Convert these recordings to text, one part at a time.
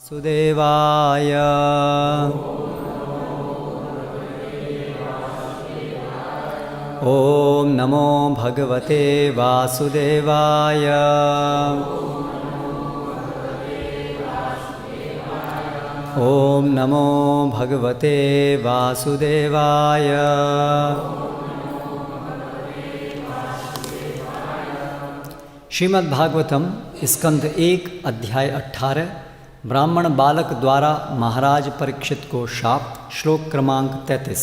सुदेवाय ओम नमो भगवते वासुदेवाय ओम नमो भगवते वासुदेवाय। श्रीमद्भागवतम स्कंध 1 अध्याय 18 ब्राह्मण बालक द्वारा महाराज परीक्षित को शाप। श्लोक क्रमांक 33।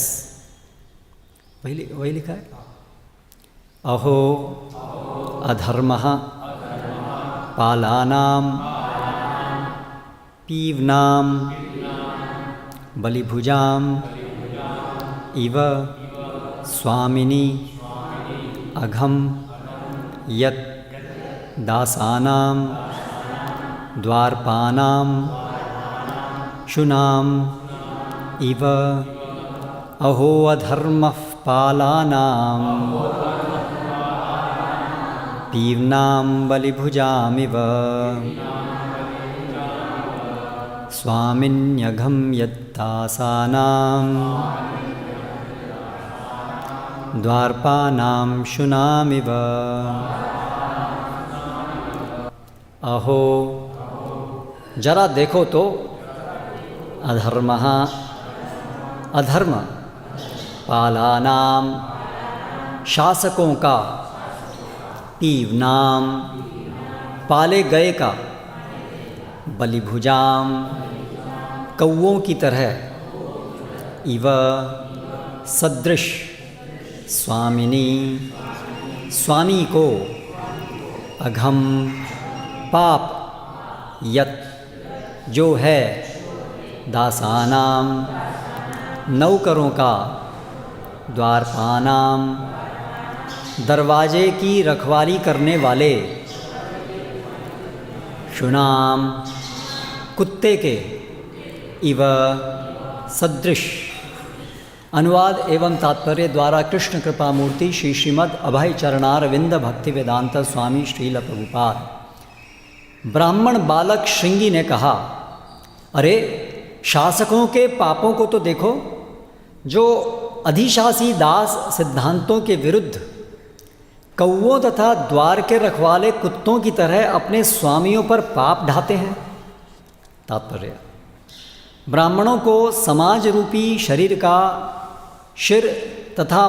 वही लिखा है। अहो अधर्मः पालानां पीवनां बलिभुजां इव स्वामिनी अघम यत् दासानां द्वारपानां शुनाम् इव अहो अधर्मः पालानां पीवनां बलिभुजामिव स्वामिन्यघं यद्दासानां द्वारपानां शुनामिव। अहो जरा देखो तो अधर्मः अधर्म पालानां शासकों का पीवनां पाले गए का बलिभुजां कौओं की तरह इव सदृश स्वामिनी स्वामी को अघम पाप यत जो है दासानां नौकरों का द्वारपानां दरवाजे की रखवाली करने वाले शुनाम कुत्ते के इव सदृश। अनुवाद एवं तात्पर्य द्वारा कृष्ण कृपा मूर्ति श्री श्रीमद् अभय चरणारविंद भक्ति वेदांत स्वामी श्रील प्रभुपाद। ब्राह्मण बालक श्रृंगी ने कहा, अरे शासकों के पापों को तो देखो, जो अधिशासी दास सिद्धांतों के विरुद्ध कौओं तथा द्वार के रखवाले कुत्तों की तरह अपने स्वामियों पर पाप ढाते हैं। तात्पर्य, ब्राह्मणों को समाज रूपी शरीर का शिर तथा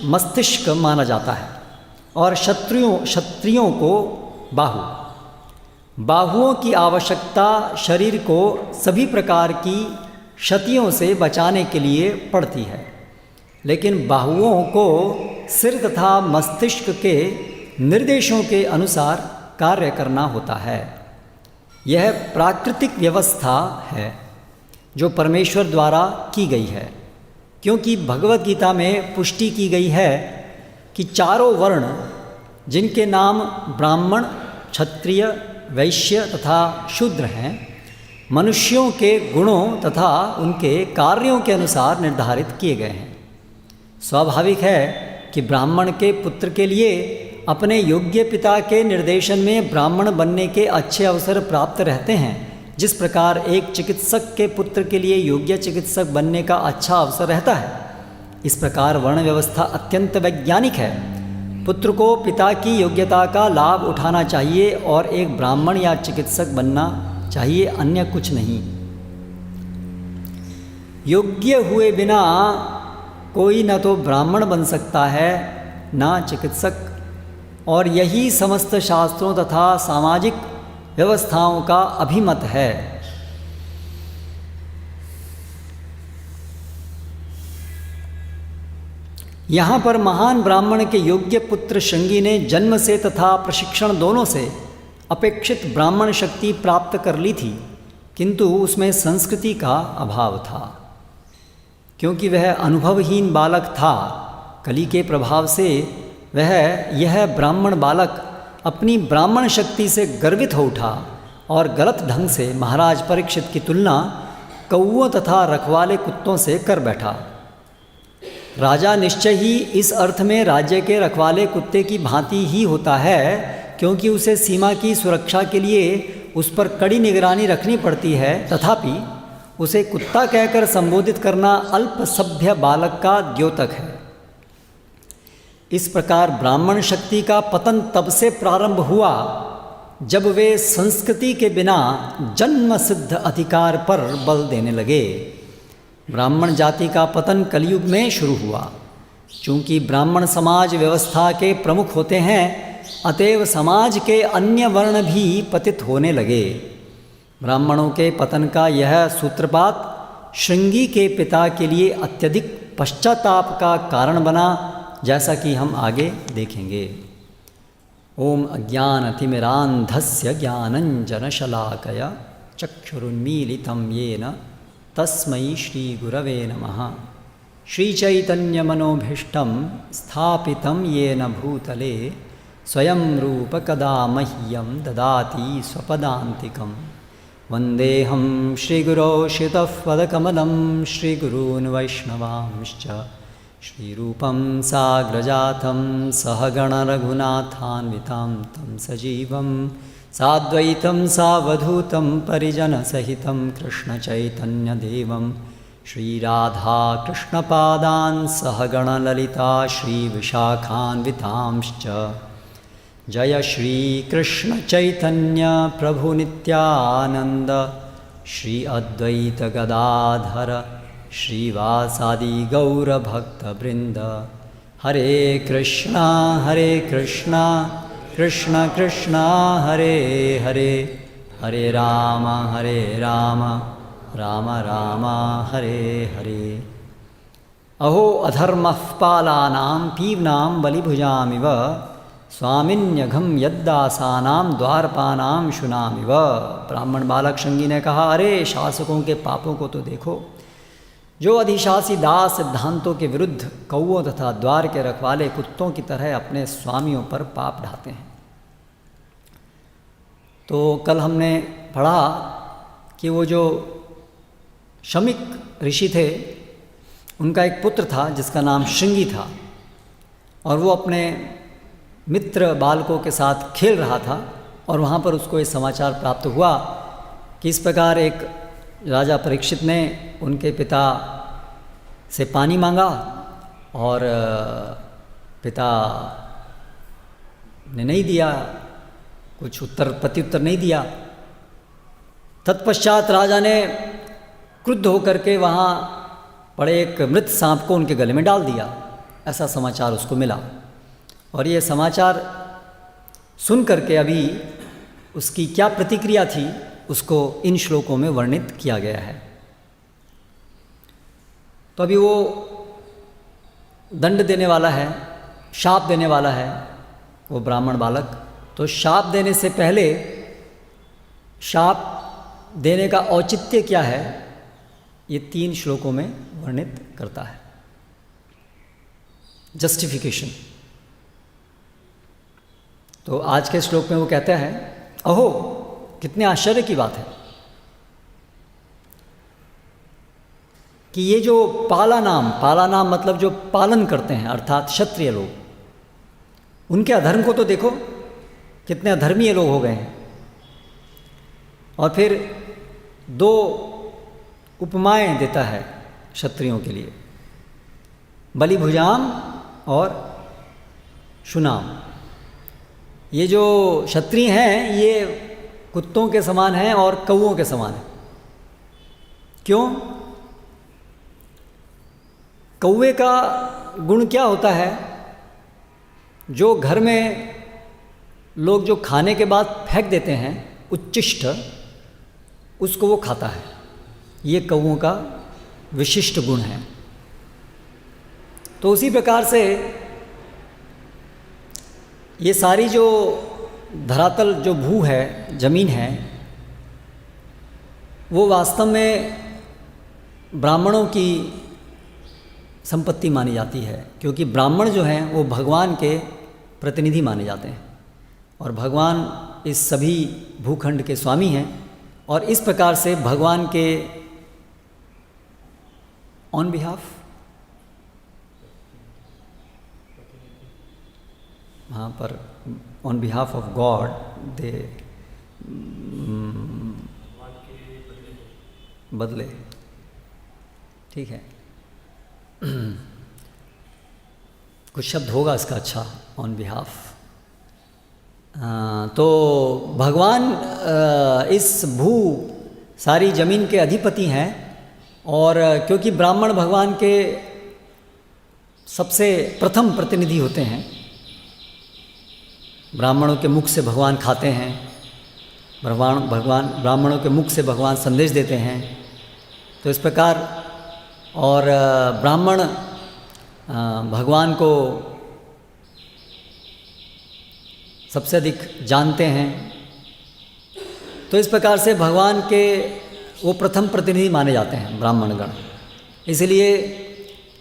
मस्तिष्क माना जाता है और क्षत्रियों को बाहुओं की आवश्यकता शरीर को सभी प्रकार की क्षतियों से बचाने के लिए पड़ती है, लेकिन बाहुओं को सिर तथा मस्तिष्क के निर्देशों के अनुसार कार्य करना होता है। यह प्राकृतिक व्यवस्था है जो परमेश्वर द्वारा की गई है, क्योंकि भगवत गीता में पुष्टि की गई है कि चारों वर्ण जिनके नाम ब्राह्मण क्षत्रिय वैश्य तथा शूद्र हैं, मनुष्यों के गुणों तथा उनके कार्यों के अनुसार निर्धारित किए गए हैं। स्वाभाविक है कि ब्राह्मण के पुत्र के लिए अपने योग्य पिता के निर्देशन में ब्राह्मण बनने के अच्छे अवसर प्राप्त रहते हैं, जिस प्रकार एक चिकित्सक के पुत्र के लिए योग्य चिकित्सक बनने का अच्छा अवसर रहता है। इस प्रकार वर्ण व्यवस्था अत्यंत वैज्ञानिक है। पुत्र को पिता की योग्यता का लाभ उठाना चाहिए और एक ब्राह्मण या चिकित्सक बनना चाहिए, अन्य कुछ नहीं। योग्य हुए बिना कोई न तो ब्राह्मण बन सकता है न चिकित्सक, और यही समस्त शास्त्रों तथा सामाजिक व्यवस्थाओं का अभिमत है। यहाँ पर महान ब्राह्मण के योग्य पुत्र श्रृंगी ने जन्म से तथा प्रशिक्षण दोनों से अपेक्षित ब्राह्मण शक्ति प्राप्त कर ली थी, किंतु उसमें संस्कृति का अभाव था, क्योंकि वह अनुभवहीन बालक था। कली के प्रभाव से यह ब्राह्मण बालक अपनी ब्राह्मण शक्ति से गर्वित हो उठा और गलत ढंग से महाराज परीक्षित की तुलना कौओं तथा रखवाले कुत्तों से कर बैठा। राजा निश्चय ही इस अर्थ में राज्य के रखवाले कुत्ते की भांति ही होता है, क्योंकि उसे सीमा की सुरक्षा के लिए उस पर कड़ी निगरानी रखनी पड़ती है, तथापि उसे कुत्ता कहकर संबोधित करना अल्पसभ्य बालक का द्योतक है। इस प्रकार ब्राह्मण शक्ति का पतन तब से प्रारंभ हुआ जब वे संस्कृति के बिना जन्म सिद्ध अधिकार पर बल देने लगे। ब्राह्मण जाति का पतन कलयुग में शुरू हुआ। चूँकि ब्राह्मण समाज व्यवस्था के प्रमुख होते हैं, अतएव समाज के अन्य वर्ण भी पतित होने लगे। ब्राह्मणों के पतन का यह सूत्रपात श्रृंगी के पिता के लिए अत्यधिक पश्चाताप का कारण बना, जैसा कि हम आगे देखेंगे। ओम अज्ञानतिमिरान्धस्य ज्ञानञ्जनशलाकया चक्षुरुन्मीलितं येन तस्मै श्रीगुरवे नमः। श्रीचैतन्यमनोभीष्टं स्थापितं येन भूतले स्वयं रूप कदा मह्यं ददाति स्वपदान्तिकं। वन्देऽहं श्रीगुरो श्रितपदकमलं श्रीगुरून् वैष्णवांश्च श्रीरूपं साग्रजातं सहगणरघुनाथान्वितां तं सजीवं साद्वैतं सावधूतं परिजनसहितं कृष्णचैतन्यदेवं श्रीराधाकृष्णपादान् सहगणललिता श्रीविशाखान्वितांश्च। जय श्रीकृष्णचैतन्य प्रभुनित्यानन्द श्री अद्वैतगदाधर श्रीवासादि गौरभक्तवृन्द। हरे कृष्णा कृष्ण कृष्ण हरे हरे, हरे राम राम राम हरे हरे। अहो अधर्मः पालानां पीवनां बलिभुजामिव स्वामिन्यघं यद्दासानां द्वारपानां शुनामिव। ब्राह्मण बालक श्रृंगी ने कहा, अरे शासकों के पापों को तो देखो, जो अधिशासी दास सिद्धांतों के विरुद्ध कौओं तथा द्वार के रखवाले कुत्तों की तरह अपने स्वामियों पर पाप ढाते हैं। तो कल हमने पढ़ा कि वो जो शमिक ऋषि थे, उनका एक पुत्र था जिसका नाम श्रृंगी था, और वो अपने मित्र बालकों के साथ खेल रहा था, और वहाँ पर उसको ये समाचार प्राप्त हुआ कि इस प्रकार एक राजा परीक्षित ने उनके पिता से पानी मांगा और पिता ने नहीं दिया, कुछ प्रत्युत्तर नहीं दिया। तत्पश्चात राजा ने क्रुद्ध होकर के वहाँ पड़े एक मृत सांप को उनके गले में डाल दिया। ऐसा समाचार उसको मिला, और ये समाचार सुन करके अभी उसकी क्या प्रतिक्रिया थी उसको इन श्लोकों में वर्णित किया गया है। तो अभी वो दंड देने वाला है, शाप देने वाला है वो ब्राह्मण बालक। तो शाप देने से पहले शाप देने का औचित्य क्या है, ये 3 श्लोकों में वर्णित करता है। जस्टिफिकेशन। तो आज के श्लोक में वो कहता है, अहो कितने आश्चर्य की बात है कि ये जो पाला नाम मतलब जो पालन करते हैं, अर्थात क्षत्रिय लोग, उनके अधर्म को तो देखो, कितने अधर्मी ये लोग हो गए हैं। और फिर 2 उपमाएं देता है क्षत्रियों के लिए, बलिभुजाम और शुनाम। ये जो क्षत्रिय हैं ये कुत्तों के समान हैं और कौओं के समान हैं। क्यों? कौवे का गुण क्या होता है, जो घर में लोग जो खाने के बाद फेंक देते हैं उच्चिष्ट, उसको वो खाता है। ये कौओं का विशिष्ट गुण है। तो उसी प्रकार से ये सारी जो धरातल जो भू है, जमीन है, वो वास्तव में ब्राह्मणों की संपत्ति मानी जाती है, क्योंकि ब्राह्मण जो हैं वो भगवान के प्रतिनिधि माने जाते हैं, और भगवान इस सभी भूखंड के स्वामी हैं। और इस प्रकार से भगवान के ऑन बिहाफ, वहाँ पर ऑन बिहाफ ऑफ गॉड दे बदले, ठीक है। कुछ शब्द होगा इसका अच्छा ऑन बिहाफ। तो भगवान इस भू सारी जमीन के अधिपति हैं, और क्योंकि ब्राह्मण भगवान के सबसे प्रथम प्रतिनिधि होते हैं, ब्राह्मणों के मुख से भगवान खाते हैं, ब्राह्मणों के मुख से भगवान संदेश देते हैं। तो इस प्रकार और ब्राह्मण भगवान को सबसे अधिक जानते हैं, तो इस प्रकार से भगवान के वो प्रथम प्रतिनिधि माने जाते हैं ब्राह्मणगण। इसलिए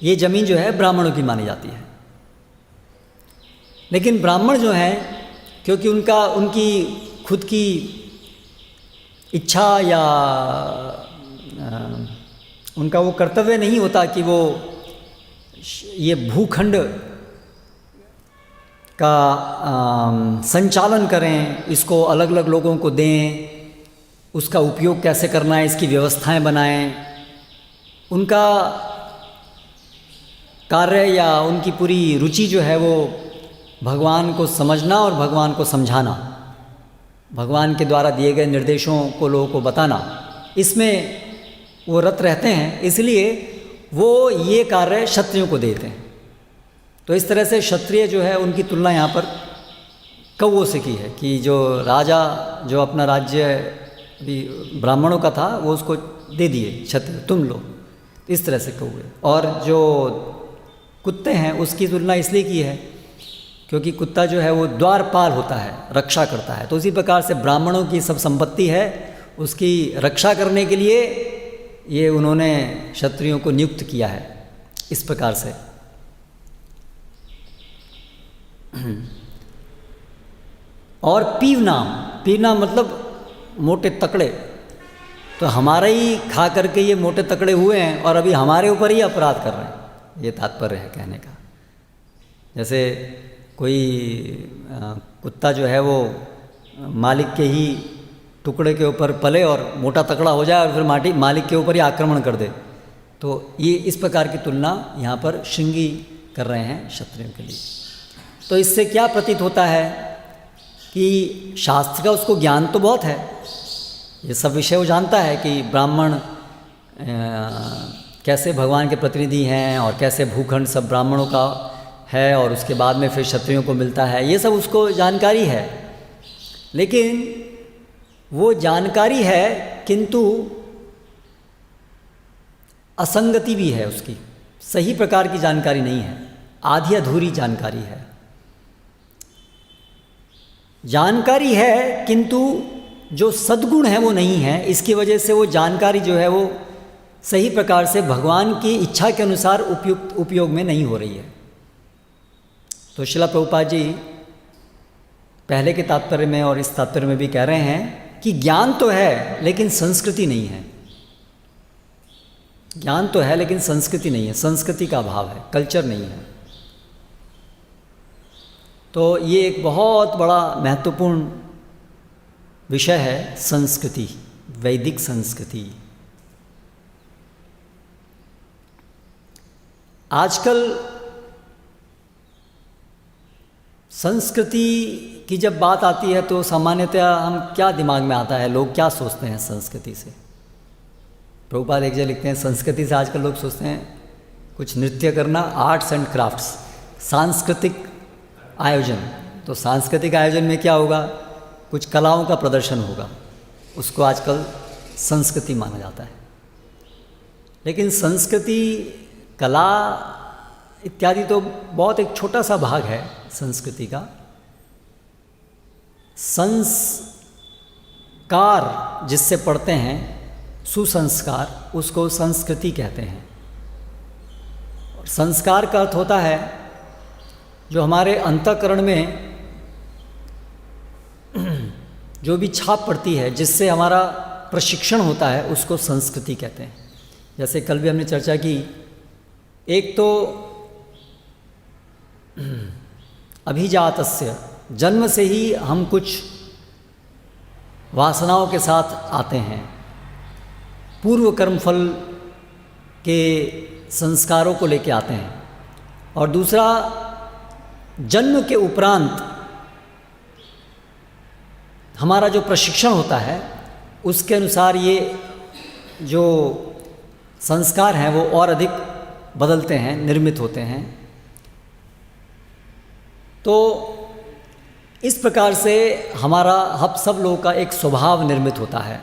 ये जमीन जो है ब्राह्मणों की मानी जाती है। लेकिन ब्राह्मण जो हैं, क्योंकि उनकी खुद की इच्छा या उनका वो कर्तव्य नहीं होता कि वो ये भूखंड का संचालन करें, इसको अलग अलग लोगों को दें, उसका उपयोग कैसे करना है इसकी व्यवस्थाएं बनाएं। उनका कार्य या उनकी पूरी रुचि जो है वो भगवान को समझना और भगवान को समझाना, भगवान के द्वारा दिए गए निर्देशों को लोगों को बताना, इसमें वो रत रहते हैं। इसलिए वो ये कार्य क्षत्रियों को देते हैं। तो इस तरह से क्षत्रिय जो है उनकी तुलना यहाँ पर कौवों से की है कि जो राजा जो अपना राज्य ब्राह्मणों का था वो उसको दे दिए, क्षत्रिय तुम लो, इस तरह से कौवे। और जो कुत्ते हैं उसकी तुलना इसलिए की है क्योंकि कुत्ता जो है वो द्वारपाल होता है, रक्षा करता है। तो उसी प्रकार से ब्राह्मणों की सब संपत्ति है, उसकी रक्षा करने के लिए ये उन्होंने क्षत्रियों को नियुक्त किया है इस प्रकार से। और पीवना मतलब मोटे तकड़े, तो हमारा ही खा करके ये मोटे तकड़े हुए हैं और अभी हमारे ऊपर ही अपराध कर रहे हैं, ये तात्पर्य है कहने का। जैसे कोई कुत्ता जो है वो मालिक के ही टुकड़े के ऊपर पले और मोटा तकड़ा हो जाए और फिर मालिक के ऊपर ही आक्रमण कर दे, तो ये इस प्रकार की तुलना यहाँ पर श्रृंगी कर रहे हैं क्षत्रियों के लिए। तो इससे क्या प्रतीत होता है कि शास्त्र का उसको ज्ञान तो बहुत है, ये सब विषय वो जानता है कि ब्राह्मण कैसे भगवान के प्रतिनिधि हैं और कैसे भूखंड सब ब्राह्मणों का है और उसके बाद में फिर क्षत्रियों को मिलता है, ये सब उसको जानकारी है। लेकिन वो जानकारी है किंतु असंगति भी है उसकी, सही प्रकार की जानकारी नहीं है, आधी अधूरी जानकारी है। जानकारी है किंतु जो सद्गुण है वो नहीं है, इसकी वजह से वो जानकारी जो है वो सही प्रकार से भगवान की इच्छा के अनुसार उपयोग में नहीं हो रही है। तो श्रील प्रभुपाद जी पहले के तात्पर्य में और इस तात्पर्य में भी कह रहे हैं कि ज्ञान तो है लेकिन संस्कृति नहीं है। ज्ञान तो है लेकिन संस्कृति नहीं है, संस्कृति का अभाव है, कल्चर नहीं है। तो ये एक बहुत बड़ा महत्वपूर्ण विषय है, संस्कृति, वैदिक संस्कृति। आजकल संस्कृति की जब बात आती है तो सामान्यतः हम क्या दिमाग में आता है, लोग क्या सोचते हैं संस्कृति से? प्रभुपाद एक जगह लिखते हैं संस्कृति से आजकल लोग सोचते हैं कुछ नृत्य करना, आर्ट्स एंड क्राफ्ट्स, सांस्कृतिक आयोजन। तो सांस्कृतिक आयोजन में क्या होगा, कुछ कलाओं का प्रदर्शन होगा, उसको आजकल संस्कृति माना जाता है। लेकिन संस्कृति, कला इत्यादि तो बहुत एक छोटा सा भाग है संस्कृति का। संस्कार जिससे पढ़ते हैं, सुसंस्कार, उसको संस्कृति कहते हैं। और संस्कार का अर्थ होता है जो हमारे अंतःकरण में जो भी छाप पड़ती है, जिससे हमारा प्रशिक्षण होता है, उसको संस्कृति कहते हैं। जैसे कल भी हमने चर्चा की, एक तो अभिजातस्य, जन्म से ही हम कुछ वासनाओं के साथ आते हैं, पूर्व कर्मफल के संस्कारों को लेके आते हैं। और दूसरा, जन्म के उपरांत हमारा जो प्रशिक्षण होता है उसके अनुसार ये जो संस्कार हैं वो और अधिक बदलते हैं, निर्मित होते हैं। तो इस प्रकार से हमारा हम सब लोगों का एक स्वभाव निर्मित होता है,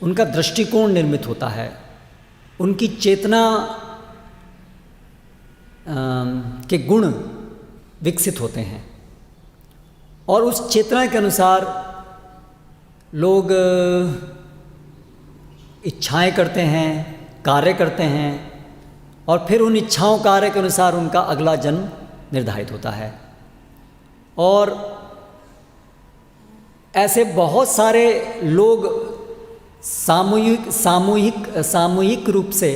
उनका दृष्टिकोण निर्मित होता है, उनकी चेतना के गुण विकसित होते हैं और उस चेतना के अनुसार लोग इच्छाएं करते हैं, कार्य करते हैं और फिर उन इच्छाओं कार्य के अनुसार उनका अगला जन्म निर्धारित होता है। और ऐसे बहुत सारे लोग सामूहिक रूप से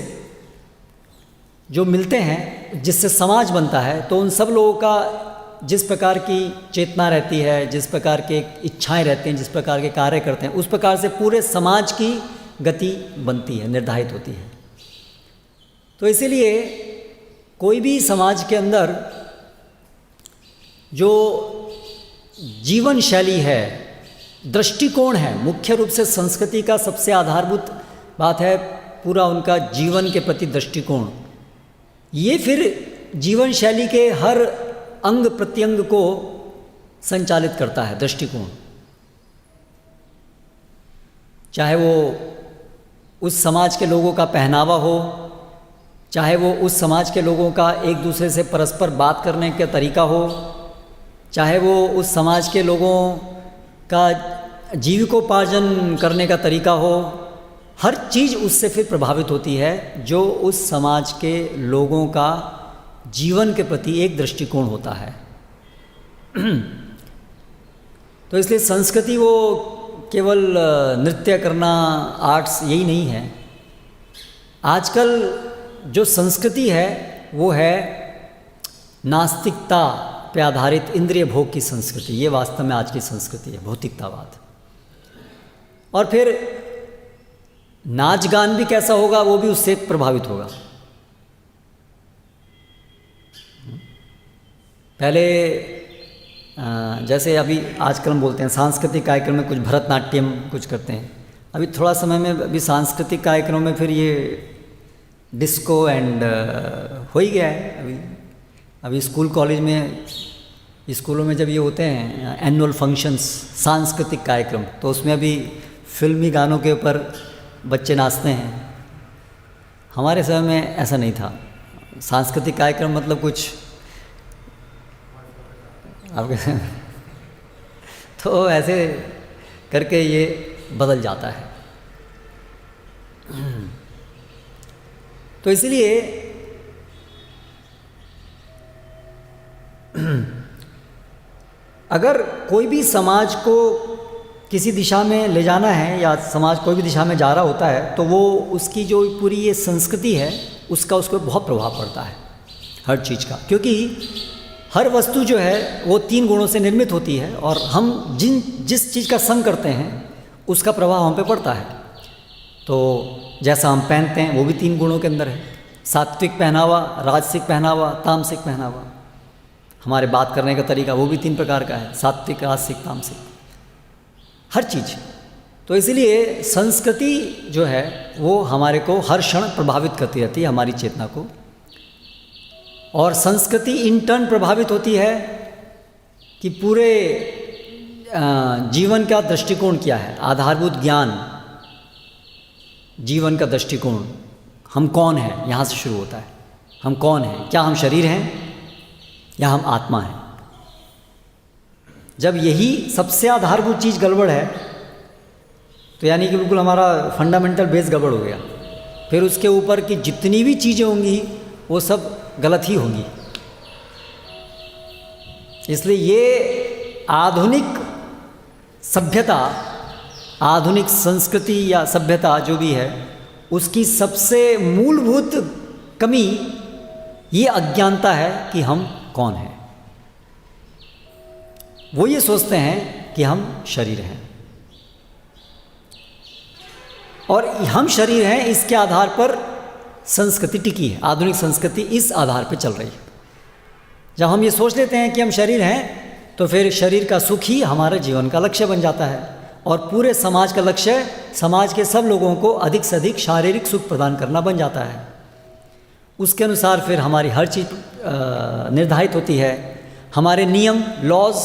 जो मिलते हैं जिससे समाज बनता है, तो उन सब लोगों का जिस प्रकार की चेतना रहती है, जिस प्रकार के इच्छाएं रहती हैं, जिस प्रकार के कार्य करते हैं, उस प्रकार से पूरे समाज की गति बनती है, निर्धारित होती है। तो इसीलिए कोई भी समाज के अंदर जो जीवन शैली है, दृष्टिकोण है, मुख्य रूप से संस्कृति का सबसे आधारभूत बात है पूरा उनका जीवन के प्रति दृष्टिकोण। ये फिर जीवन शैली के हर अंग प्रत्यंग को संचालित करता है, दृष्टिकोण। चाहे वो उस समाज के लोगों का पहनावा हो, चाहे वो उस समाज के लोगों का एक दूसरे से परस्पर बात करने का तरीका हो, चाहे वो उस समाज के लोगों का जीविकोपार्जन करने का तरीका हो, हर चीज़ उससे फिर प्रभावित होती है जो उस समाज के लोगों का जीवन के प्रति एक दृष्टिकोण होता है। तो इसलिए संस्कृति वो केवल नृत्य करना, आर्ट्स यही नहीं है। आजकल जो संस्कृति है वो है नास्तिकता पे आधारित इंद्रिय भोग की संस्कृति। ये वास्तव में आज की संस्कृति है, भौतिकतावाद। और फिर नाच गान भी कैसा होगा वो भी उससे प्रभावित होगा। पहले जैसे अभी आजकल हम बोलते हैं सांस्कृतिक कार्यक्रम में कुछ भरतनाट्यम कुछ करते हैं, अभी थोड़ा समय में अभी सांस्कृतिक कार्यक्रमों में फिर ये डिस्को एंड हो ही गया है। अभी स्कूल कॉलेज में, स्कूलों में जब ये होते हैं एनुअल फंक्शंस, सांस्कृतिक कार्यक्रम, तो उसमें अभी फिल्मी गानों के ऊपर बच्चे नाचते हैं। हमारे समय में ऐसा नहीं था। सांस्कृतिक कार्यक्रम मतलब कुछ आपके तो ऐसे करके ये बदल जाता है। तो इसलिए अगर कोई भी समाज को किसी दिशा में ले जाना है या समाज कोई भी दिशा में जा रहा होता है तो वो उसकी जो पूरी ये संस्कृति है उसका उसको बहुत प्रभाव पड़ता है हर चीज़ का, क्योंकि हर वस्तु जो है वो 3 गुणों से निर्मित होती है और हम जिस चीज़ का संग करते हैं उसका प्रभाव हम पे पड़ता है। तो जैसा हम पहनते हैं वो भी 3 गुणों के अंदर है, सात्विक पहनावा, राजसिक पहनावा, तामसिक पहनावा। हमारे बात करने का तरीका वो भी 3 प्रकार का है, सात्विक, राजसिक, तामसिक, हर चीज़। तो इसलिए संस्कृति जो है वो हमारे को हर क्षण प्रभावित करती रहती है, हमारी चेतना को। और संस्कृति इन टर्न प्रभावित होती है कि पूरे जीवन का दृष्टिकोण क्या है, आधारभूत ज्ञान, जीवन का दृष्टिकोण, हम कौन हैं, यहाँ से शुरू होता है। हम कौन हैं, क्या हम शरीर हैं या हम आत्मा हैं। जब यही सबसे आधारभूत चीज़ गड़बड़ है तो यानी कि बिल्कुल हमारा फंडामेंटल बेस गड़बड़ हो गया। फिर उसके ऊपर की जितनी भी चीज़ें होंगी वो सब गलत ही होंगी। इसलिए ये आधुनिक सभ्यता, आधुनिक संस्कृति या सभ्यता जो भी है उसकी सबसे मूलभूत कमी ये अज्ञानता है कि हम कौन हैं। वो ये सोचते हैं कि हम शरीर हैं, और हम शरीर हैं, इसके आधार पर संस्कृति टिकी है। आधुनिक संस्कृति इस आधार पर चल रही है। जब हम ये सोच लेते हैं कि हम शरीर हैं, तो फिर शरीर का सुख ही हमारे जीवन का लक्ष्य बन जाता है, और पूरे समाज का लक्ष्य समाज के सब लोगों को अधिक से अधिक शारीरिक सुख प्रदान करना बन जाता है। उसके अनुसार फिर हमारी हर चीज़ निर्धारित होती है। हमारे नियम लॉज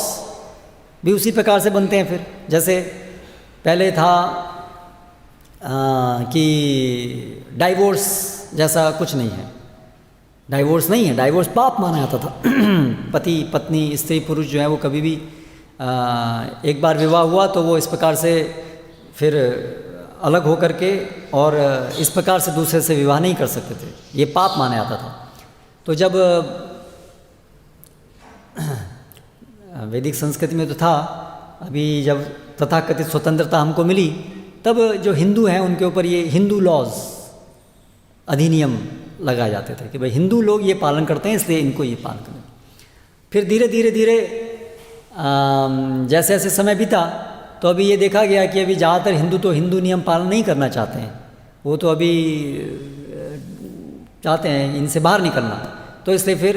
भी उसी प्रकार से बनते हैं। फिर जैसे पहले था कि डाइवोर्स जैसा कुछ नहीं है, डाइवोर्स नहीं है, डाइवोर्स पाप माना जाता था। पति पत्नी स्त्री पुरुष जो है वो कभी भी एक बार विवाह हुआ तो वो इस प्रकार से फिर अलग हो करके और इस प्रकार से दूसरे से विवाह नहीं कर सकते थे, ये पाप माना जाता था। तो जब वैदिक संस्कृति में तो था, अभी जब तथाकथित स्वतंत्रता हमको मिली, तब जो हिंदू हैं उनके ऊपर ये हिंदू लॉज अधिनियम लगाए जाते थे कि भाई हिंदू लोग ये पालन करते हैं इसलिए इनको ये पालन करें। फिर धीरे धीरे धीरे जैसे जैसे समय बीता तो अभी ये देखा गया कि अभी ज़्यादातर हिंदू तो हिंदू नियम पालन नहीं करना चाहते हैं, वो तो अभी चाहते हैं इनसे बाहर निकलना। तो इसलिए फिर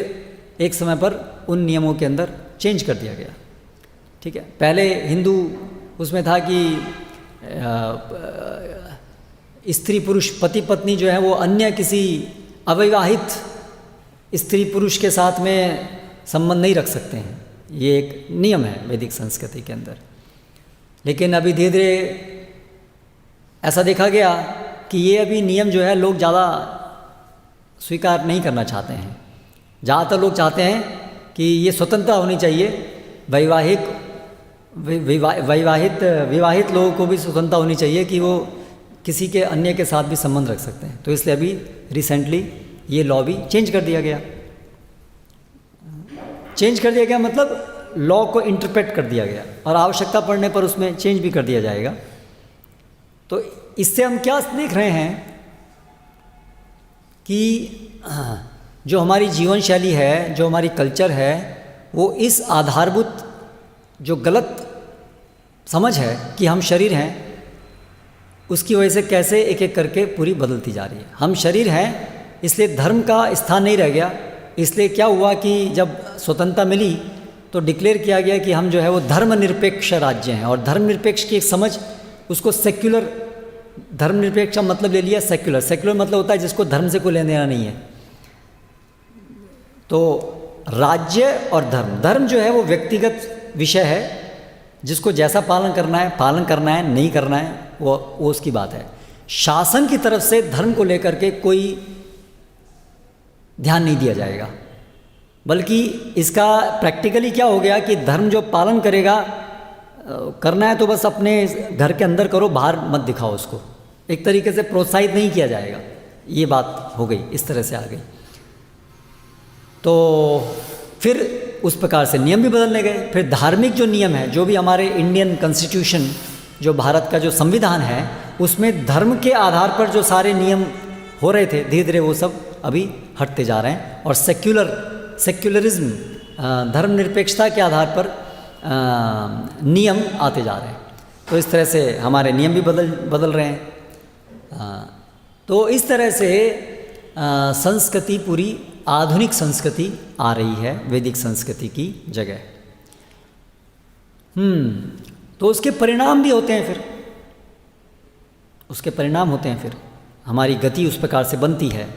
एक समय पर उन नियमों के अंदर चेंज कर दिया गया। ठीक है, पहले हिंदू उसमें था कि स्त्री पुरुष पति पत्नी जो है वो अन्य किसी अविवाहित स्त्री पुरुष के साथ में संबंध नहीं रख सकते हैं, ये एक नियम है वैदिक संस्कृति के अंदर। लेकिन अभी धीरे धीरे ऐसा देखा गया कि ये अभी नियम जो है लोग ज़्यादा स्वीकार नहीं करना चाहते हैं। ज़्यादातर लोग चाहते हैं कि ये स्वतंत्रता होनी चाहिए, विवाहित लोगों को भी स्वतंत्रता होनी चाहिए कि वो किसी के अन्य के साथ भी संबंध रख सकते हैं। तो इसलिए अभी रिसेंटली ये लॉ भी चेंज कर दिया गया। चेंज कर दिया गया मतलब लॉ को इंटरप्रेट कर दिया गया और आवश्यकता पड़ने पर उसमें चेंज भी कर दिया जाएगा। तो इससे हम क्या देख रहे हैं कि जो हमारी जीवन शैली है, जो हमारी कल्चर है, वो इस आधारभूत जो गलत समझ है कि हम शरीर हैं, उसकी वजह से कैसे एक एक करके पूरी बदलती जा रही है। हम शरीर हैं इसलिए धर्म का स्थान नहीं रह गया। इसलिए क्या हुआ कि जब स्वतंत्रता मिली तो डिक्लेयर किया गया कि हम जो है वो धर्मनिरपेक्ष राज्य हैं, और धर्मनिरपेक्ष की एक समझ उसको सेक्युलर, धर्मनिरपेक्ष का मतलब ले लिया सेक्युलर। सेक्युलर मतलब होता है जिसको धर्म से कोई लेना देना नहीं है। तो राज्य और धर्म जो है वो व्यक्तिगत विषय है, जिसको जैसा पालन करना है, नहीं करना है, वो उसकी बात है। शासन की तरफ से धर्म को लेकर के कोई ध्यान नहीं दिया जाएगा, बल्कि इसका प्रैक्टिकली क्या हो गया कि धर्म जो पालन करेगा, करना है तो बस अपने घर के अंदर करो, बाहर मत दिखाओ उसको, एक तरीके से प्रोत्साहित नहीं किया जाएगा। ये बात हो गई, इस तरह से आ गई। तो फिर उस प्रकार से नियम भी बदलने गए। फिर धार्मिक जो नियम है, जो भी हमारे इंडियन कॉन्स्टिट्यूशन, जो भारत का जो संविधान है, उसमें धर्म के आधार पर जो सारे नियम हो रहे थे, धीरे धीरे वो सब अभी हटते जा रहे हैं और सेक्युलरिज्म, धर्मनिरपेक्षता के आधार पर नियम आते जा रहे हैं। तो इस तरह से हमारे नियम भी बदल रहे हैं। तो इस तरह से संस्कृति पूरी आधुनिक संस्कृति आ रही है वैदिक संस्कृति की जगह। तो उसके परिणाम भी होते हैं। फिर उसके परिणाम होते हैं, फिर हमारी गति उस प्रकार से बनती है,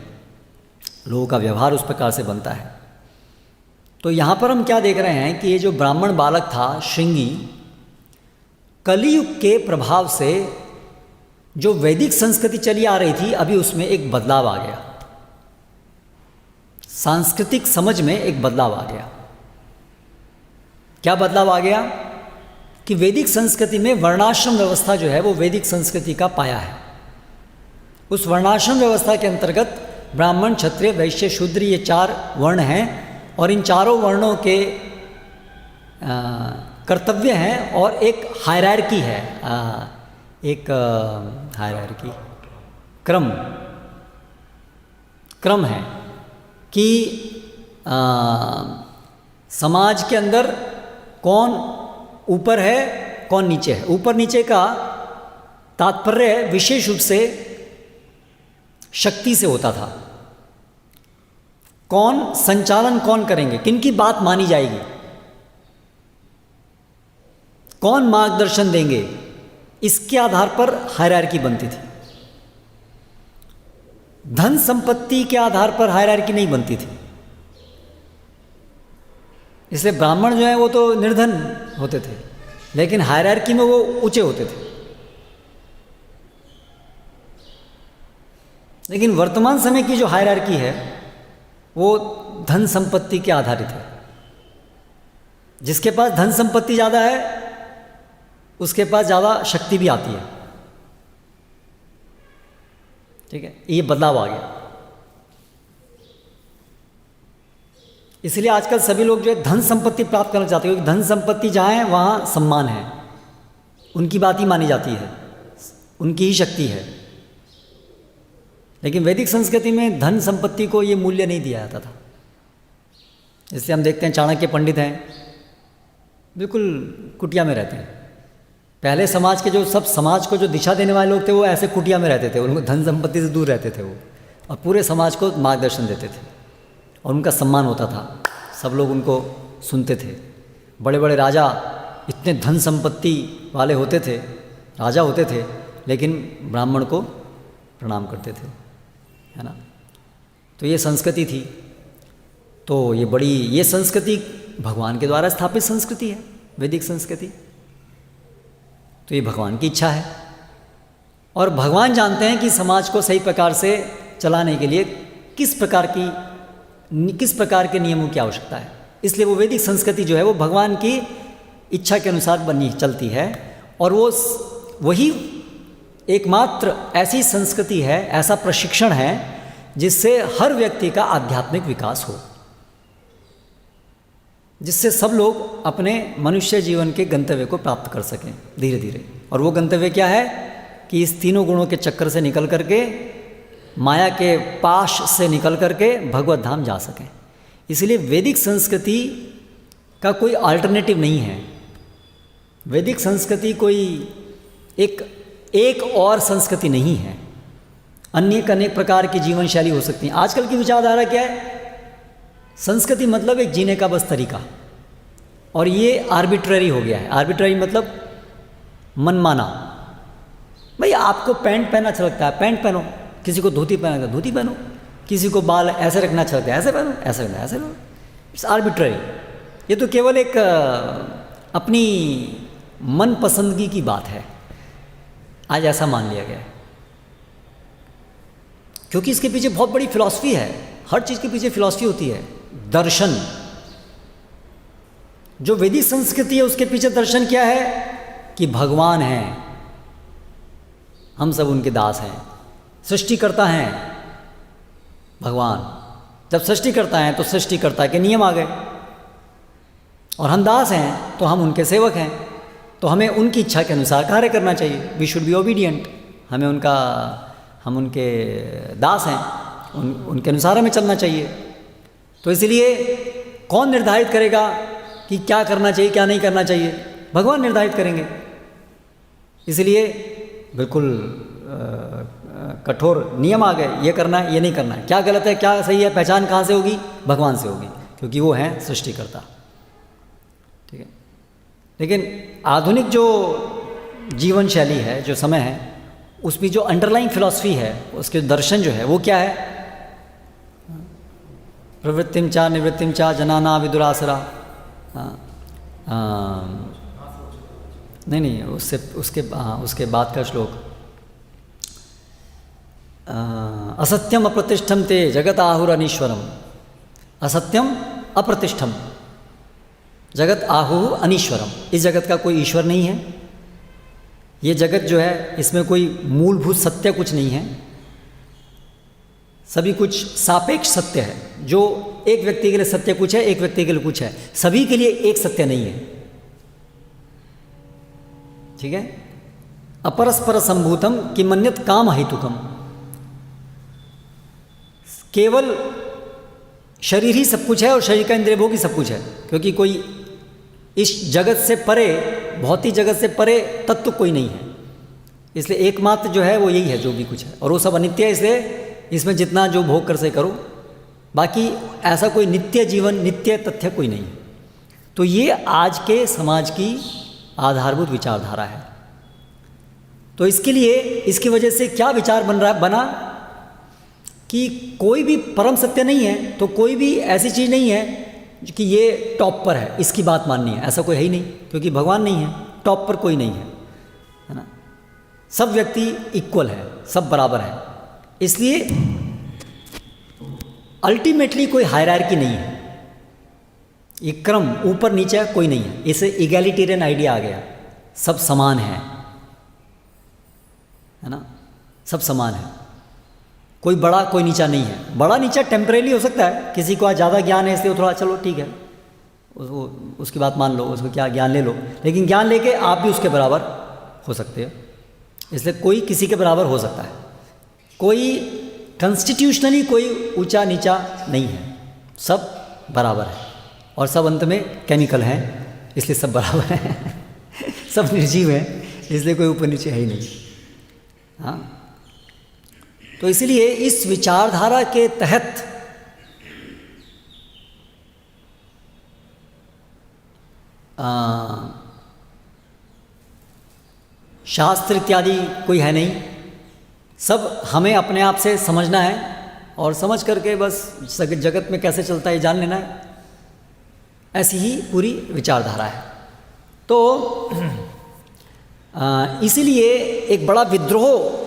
लोगों का व्यवहार उस प्रकार से बनता है। तो यहाँ पर हम क्या देख रहे हैं कि ये जो ब्राह्मण बालक था श्रृंगी, कलियुग के प्रभाव से जो वैदिक संस्कृति चली आ रही थी, अभी उसमें एक बदलाव आ गया, सांस्कृतिक समझ में एक बदलाव आ गया। क्या बदलाव आ गया कि वैदिक संस्कृति में वर्णाश्रम व्यवस्था जो है वो वैदिक संस्कृति का पाया है। उस वर्णाश्रम व्यवस्था के अंतर्गत ब्राह्मण, क्षत्रिय, वैश्य, शूद्र, ये 4 वर्ण हैं, और इन चारों वर्णों के कर्तव्य हैं और एक हायरार्की है, एक हायरार्की क्रम है कि समाज के अंदर कौन ऊपर है कौन नीचे है। ऊपर नीचे का तात्पर्य विशेष रूप से शक्ति से होता था। कौन संचालन कौन करेंगे, किनकी बात मानी जाएगी, कौन मार्गदर्शन देंगे, इसके आधार पर हायरार्की बनती थी। धन संपत्ति के आधार पर हायरार्की नहीं बनती थी। इसलिए ब्राह्मण जो है वो तो निर्धन होते थे, लेकिन हायरार्की में वो ऊंचे होते थे। लेकिन वर्तमान समय की जो हायरार्की है वो धन संपत्ति के आधारित है। जिसके पास धन संपत्ति ज़्यादा है उसके पास ज़्यादा शक्ति भी आती है। ठीक है, ये बदलाव आ गया। इसलिए आजकल सभी लोग जो है धन संपत्ति प्राप्त करना चाहते हैं, क्योंकि धन संपत्ति जहाँ है वहाँ सम्मान है, उनकी बात ही मानी जाती है, उनकी ही शक्ति है। लेकिन वैदिक संस्कृति में धन संपत्ति को ये मूल्य नहीं दिया जाता था। इसलिए हम देखते हैं चाणक्य पंडित हैं, बिल्कुल कुटिया में रहते हैं। पहले समाज के जो सब समाज को जो दिशा देने वाले लोग थे वो ऐसे कुटिया में रहते थे, उनको धन संपत्ति से दूर रहते थे वो, और पूरे समाज को मार्गदर्शन देते थे और उनका सम्मान होता था, सब लोग उनको सुनते थे। बड़े बड़े राजा इतने धन संपत्ति वाले होते थे, राजा होते थे, लेकिन ब्राह्मण को प्रणाम करते थे, है ना। तो ये संस्कृति थी। तो ये संस्कृति भगवान के द्वारा स्थापित संस्कृति है, वैदिक संस्कृति। तो ये भगवान की इच्छा है और भगवान जानते हैं कि समाज को सही प्रकार से चलाने के लिए किस प्रकार के नियमों की आवश्यकता है। इसलिए वो वैदिक संस्कृति जो है वो भगवान की इच्छा के अनुसार बनी चलती है, और वही एकमात्र ऐसी संस्कृति है, ऐसा प्रशिक्षण है जिससे हर व्यक्ति का आध्यात्मिक विकास हो, जिससे सब लोग अपने मनुष्य जीवन के गंतव्य को प्राप्त कर सकें धीरे धीरे। और वो गंतव्य क्या है कि इस तीनों गुणों के चक्कर से निकल करके, माया के पाश से निकल करके भगवत धाम जा सकें। इसलिए वैदिक संस्कृति का कोई अल्टरनेटिव नहीं है। वैदिक संस्कृति कोई एक और संस्कृति नहीं है। अनेक प्रकार की जीवन शैली हो सकती है। आजकल की विचारधारा क्या है? संस्कृति मतलब एक जीने का बस तरीका, और ये आर्बिट्ररी हो गया है। आर्बिट्ररी मतलब मनमाना। भाई आपको पैंट पहनना अच्छा लगता है, पैंट पहनो, किसी को धोती पहनना है धोती पहनो, किसी को बाल ऐसे रखना अच्छा लगता है ऐसे पहनो, ऐसे रखना है ऐसे रखो। It's arbitrary. ये तो केवल एक अपनी मन पसंदगी की बात है, आज ऐसा मान लिया गया है। क्योंकि इसके पीछे बहुत बड़ी फिलॉसफी है। हर चीज़ के पीछे फिलॉसफी होती है, दर्शन। जो वैदिक संस्कृति है उसके पीछे दर्शन क्या है कि भगवान हैं, हम सब उनके दास हैं। सृष्टिकर्ता हैं भगवान। जब सृष्टिकर्ता हैं तो सृष्टिकर्ता के नियम आ गए, और हम दास हैं तो हम उनके सेवक हैं। तो हमें उनकी इच्छा के अनुसार कार्य करना चाहिए। We should be obedient. हम उनके दास हैं, उनके अनुसार हमें चलना चाहिए। तो इसलिए कौन निर्धारित करेगा कि क्या करना चाहिए क्या नहीं करना चाहिए? भगवान निर्धारित करेंगे। इसलिए बिल्कुल कठोर नियम आ गए, ये करना है ये नहीं करना है, क्या गलत है क्या सही है, पहचान कहाँ से होगी? भगवान से होगी, क्योंकि वो हैं सृष्टिकर्ता। ठीक है। लेकिन आधुनिक जो जीवन शैली है, जो समय है, उसमें जो अंडरलाइंग फिलॉसफी है, उसके दर्शन जो है वो क्या है? प्रवृत्तिम चा निवृत्तिम चा जनाना विदुरासरा। नहीं उसके बाद का श्लोक, असत्यम अप्रतिष्ठम ते जगत आहुर अनीश्वरम। असत्यम अप्रतिष्ठम जगत आहु अनीश्वरम। इस जगत का कोई ईश्वर नहीं है। ये जगत जो है इसमें कोई मूलभूत सत्य कुछ नहीं है। सभी कुछ सापेक्ष सत्य है। जो एक व्यक्ति के लिए सत्य कुछ है, एक व्यक्ति के लिए कुछ है, सभी के लिए एक सत्य नहीं है। ठीक है। अपरस्पर संभूतम किमन्यत काम हेतुकम। केवल शरीर ही सब कुछ है और शरीर का इंद्रिय भोग ही सब कुछ है, क्योंकि कोई इस जगत से परे, भौतिक जगत से परे तत्व कोई नहीं है। इसलिए एकमात्र जो है वो यही है जो भी कुछ है, और वो सब अनित्य है, इसलिए इसमें जितना जो भोग कर से करो, बाकी ऐसा कोई नित्य जीवन, नित्य तथ्य कोई नहीं है। तो ये आज के समाज की आधारभूत विचारधारा है। तो इसके लिए, इसकी वजह से क्या विचार बना कि कोई भी परम सत्य नहीं है, तो कोई भी ऐसी चीज़ नहीं है कि ये टॉप पर है, इसकी बात माननी है, ऐसा कोई है ही नहीं, क्योंकि भगवान नहीं है, टॉप पर कोई नहीं है ना। सब व्यक्ति इक्वल है, सब बराबर है। इसलिए अल्टीमेटली कोई हायरार्की नहीं है, ये क्रम ऊपर नीचे कोई नहीं है। इसे इगैलिटेरियन आइडिया आ गया, सब समान है ना, सब समान है, कोई बड़ा कोई नीचा नहीं है। बड़ा नीचा टेम्परेरी हो सकता है, किसी को आज ज़्यादा ज्ञान है इसलिए थोड़ा चलो ठीक है, उसकी बात मान लो, उसको क्या ज्ञान ले लो, लेकिन ज्ञान लेके आप भी उसके बराबर हो सकते हो। इसलिए कोई किसी के बराबर हो सकता है, कोई कॉन्स्टिट्यूशनली कोई ऊंचा नीचा नहीं है, सब बराबर है, और सब अंत में केमिकल हैं, इसलिए सब बराबर हैं सब निर्जीव हैं, इसलिए कोई ऊपर नीचे है ही नहीं। हाँ, तो इसलिए इस विचारधारा के तहत शास्त्र इत्यादि कोई है नहीं, सब हमें अपने आप से समझना है, और समझ करके बस जगत में कैसे चलता है जान लेना है। ऐसी ही पूरी विचारधारा है। तो इसीलिए एक बड़ा विद्रोह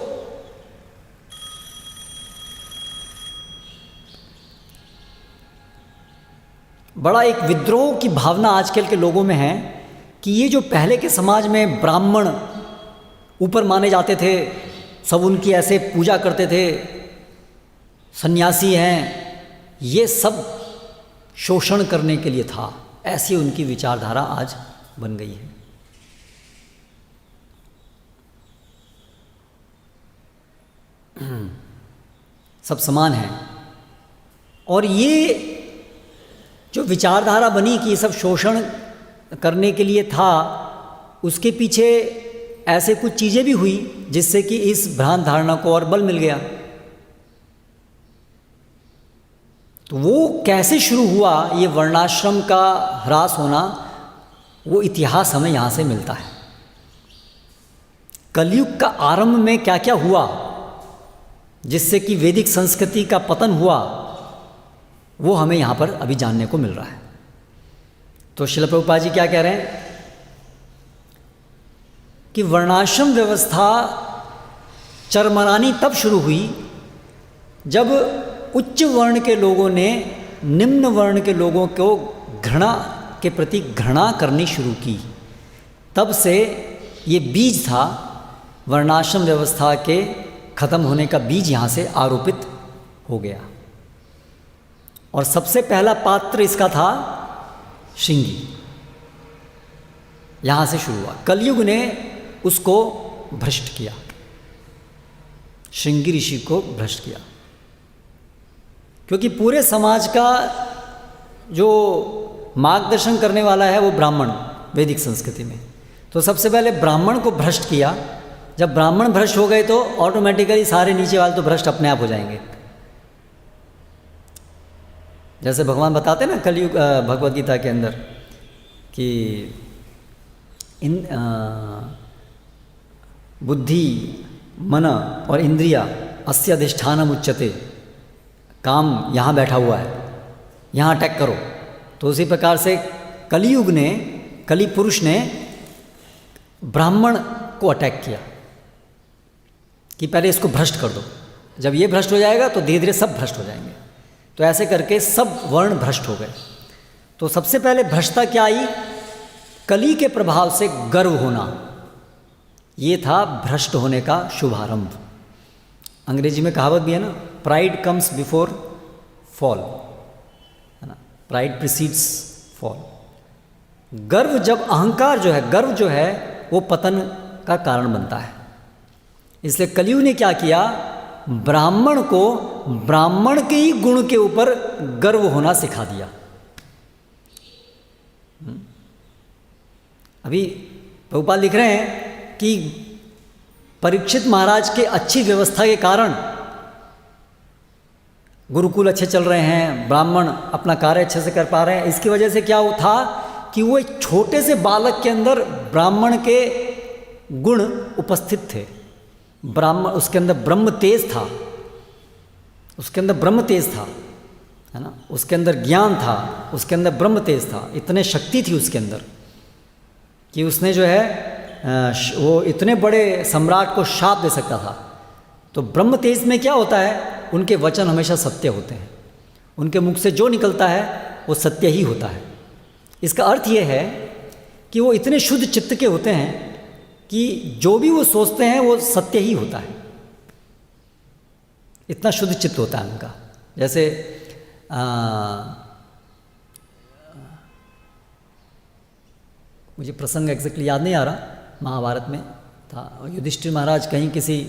एक विद्रोह की भावना आजकल के लोगों में है कि ये जो पहले के समाज में ब्राह्मण ऊपर माने जाते थे, सब उनकी ऐसे पूजा करते थे, सन्यासी हैं, ये सब शोषण करने के लिए था, ऐसी उनकी विचारधारा आज बन गई है। सब समान हैं, और ये जो विचारधारा बनी कि ये सब शोषण करने के लिए था, उसके पीछे ऐसे कुछ चीज़ें भी हुई जिससे कि इस भ्रांत धारणा को और बल मिल गया। तो वो कैसे शुरू हुआ, ये वर्णाश्रम का ह्रास होना, वो इतिहास हमें यहाँ से मिलता है। कलयुग का आरंभ में क्या क्या हुआ जिससे कि वैदिक संस्कृति का पतन हुआ, वो हमें यहाँ पर अभी जानने को मिल रहा है। तो श्रील प्रभुपाद जी क्या कह रहे हैं कि वर्णाश्रम व्यवस्था चरमरानी तब शुरू हुई जब उच्च वर्ण के लोगों ने निम्न वर्ण के लोगों को घृणा के प्रति घृणा करनी शुरू की। तब से ये बीज था, वर्णाश्रम व्यवस्था के खत्म होने का बीज यहाँ से आरोपित हो गया। और सबसे पहला पात्र इसका था श्रृंगी, यहाँ से शुरू हुआ। कलयुग ने उसको भ्रष्ट किया, श्रृंगी ऋषि को भ्रष्ट किया, क्योंकि पूरे समाज का जो मार्गदर्शन करने वाला है वो ब्राह्मण वैदिक संस्कृति में। तो सबसे पहले ब्राह्मण को भ्रष्ट किया। जब ब्राह्मण भ्रष्ट हो गए तो ऑटोमेटिकली सारे नीचे वाले तो भ्रष्ट अपने आप हो जाएंगे। जैसे भगवान बताते हैं ना कलयुग भगवद गीता के अंदर कि इन बुद्धि मन और इंद्रिया अस्य अधिष्ठानम उच्यते, काम यहाँ बैठा हुआ है, यहाँ अटैक करो। तो उसी प्रकार से कलियुग ने, कलि पुरुष ने ब्राह्मण को अटैक किया कि पहले इसको भ्रष्ट कर दो, जब ये भ्रष्ट हो जाएगा तो धीरे धीरे सब भ्रष्ट हो जाएंगे। तो ऐसे करके सब वर्ण भ्रष्ट हो गए। तो सबसे पहले भ्रष्टता क्या आई, कली के प्रभाव से गर्व होना, ये था भ्रष्ट होने का शुभारंभ। अंग्रेजी में कहावत भी है ना, प्राइड कम्स बिफोर फॉल, है ना, प्राइड प्रिसीड्स फॉल। गर्व जब, अहंकार जो है, गर्व जो है वो पतन का कारण बनता है। इसलिए कलियुग ने क्या किया, ब्राह्मण को ब्राह्मण के ही गुण के ऊपर गर्व होना सिखा दिया। अभी प्रभुपाद लिख रहे हैं कि परीक्षित महाराज के अच्छी व्यवस्था के कारण गुरुकुल अच्छे चल रहे हैं, ब्राह्मण अपना कार्य अच्छे से कर पा रहे हैं। इसकी वजह से क्या था कि वो एक छोटे से बालक के अंदर ब्राह्मण के गुण उपस्थित थे। ब्राह्मण, उसके अंदर ब्रह्म तेज था, उसके अंदर ब्रह्म तेज था, है ना, उसके अंदर ज्ञान था, उसके अंदर ब्रह्म तेज था, इतने शक्ति थी उसके अंदर कि उसने जो है वो इतने बड़े सम्राट को शाप दे सकता था। तो ब्रह्म तेज में क्या होता है, उनके वचन हमेशा सत्य होते हैं, उनके मुख से जो निकलता है वो सत्य ही होता है। इसका अर्थ ये है कि वो इतने शुद्ध चित्त के होते हैं कि जो भी वो सोचते हैं वो सत्य ही होता है, इतना शुद्ध चित्त होता है उनका। जैसे मुझे प्रसंग एग्जैक्टली याद नहीं आ रहा, महाभारत में था, युधिष्ठिर महाराज कहीं किसी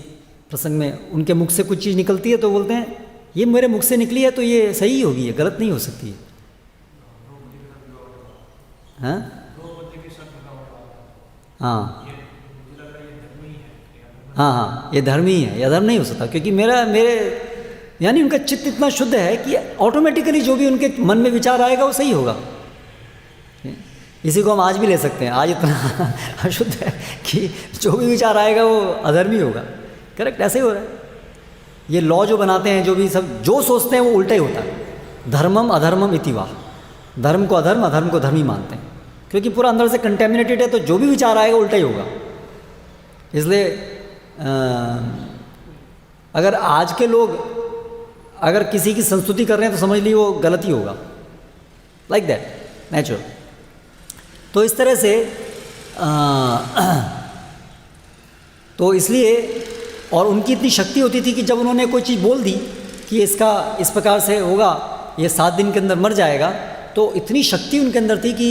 प्रसंग में उनके मुख से कुछ चीज़ निकलती है तो बोलते हैं ये मेरे मुख से निकली है तो ये सही होगी, ये गलत नहीं हो सकती है। हाँ हाँ हाँ हाँ, ये धर्म ही है, ये धर्म नहीं हो सकता, क्योंकि मेरे यानी उनका चित्त इतना शुद्ध है कि ऑटोमेटिकली जो भी उनके मन में विचार आएगा वो सही होगा। इसी को हम आज भी ले सकते हैं, आज इतना अशुद्ध है कि जो भी विचार आएगा वो अधर्मी होगा। करेक्ट, ऐसे ही हो रहा है। ये लॉ जो बनाते हैं, जो भी सब जो सोचते हैं वो उल्टा ही होता है। धर्मम अधर्मम इति वा, धर्म को अधर्म, अधर्म को धर्म ही मानते हैं, क्योंकि पूरा अंदर से कंटेमिनेटेड है, तो जो भी विचार आएगा उल्टा ही होगा। इसलिए अगर आज के लोग अगर किसी की संस्तुति कर रहे हैं तो समझ लीजिए वो गलत ही होगा, लाइक दैट, नेचुरल। तो इस तरह से तो इसलिए, और उनकी इतनी शक्ति होती थी कि जब उन्होंने कोई चीज़ बोल दी कि इसका इस प्रकार से होगा, ये 7 दिन के अंदर मर जाएगा, तो इतनी शक्ति उनके अंदर थी कि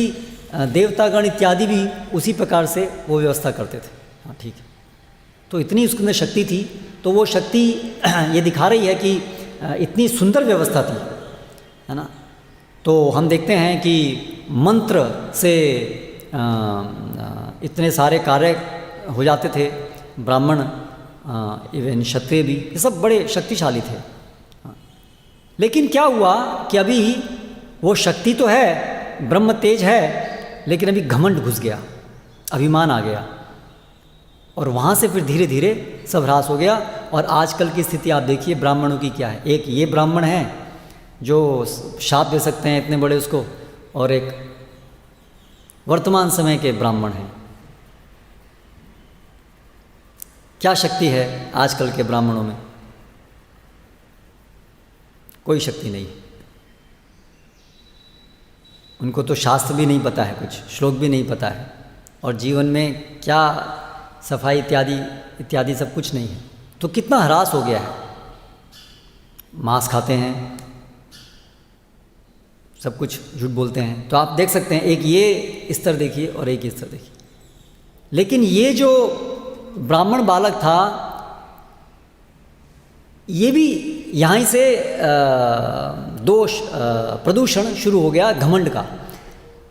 देवतागण इत्यादि भी उसी प्रकार से वो व्यवस्था करते थे। हाँ ठीक है, तो इतनी उसके अंदर शक्ति थी। तो वो शक्ति ये दिखा रही है कि इतनी सुंदर व्यवस्था थी, है ना। तो हम देखते हैं कि मंत्र से इतने सारे कार्य हो जाते थे, ब्राह्मण इवन क्षत्रिय भी, ये सब बड़े शक्तिशाली थे। लेकिन क्या हुआ कि अभी वो शक्ति तो है, ब्रह्म तेज है, लेकिन अभी घमंड घुस गया, अभिमान आ गया, और वहाँ से फिर धीरे धीरे सब ह्रास हो गया। और आजकल की स्थिति आप देखिए ब्राह्मणों की क्या है। एक ये ब्राह्मण हैं जो शाप दे सकते हैं इतने बड़े उसको, और एक वर्तमान समय के ब्राह्मण हैं। क्या शक्ति है आजकल के ब्राह्मणों में? कोई शक्ति नहीं। उनको तो शास्त्र भी नहीं पता है, कुछ श्लोक भी नहीं पता है, और जीवन में क्या सफाई इत्यादि सब कुछ नहीं है। तो कितना ह्रास हो गया है। मांस खाते हैं, सब कुछ झूठ बोलते हैं। तो आप देख सकते हैं, एक ये स्तर देखिए और एक ये स्तर देखिए। लेकिन ये जो ब्राह्मण बालक था, ये भी यहाँ से दोष प्रदूषण शुरू हो गया घमंड का।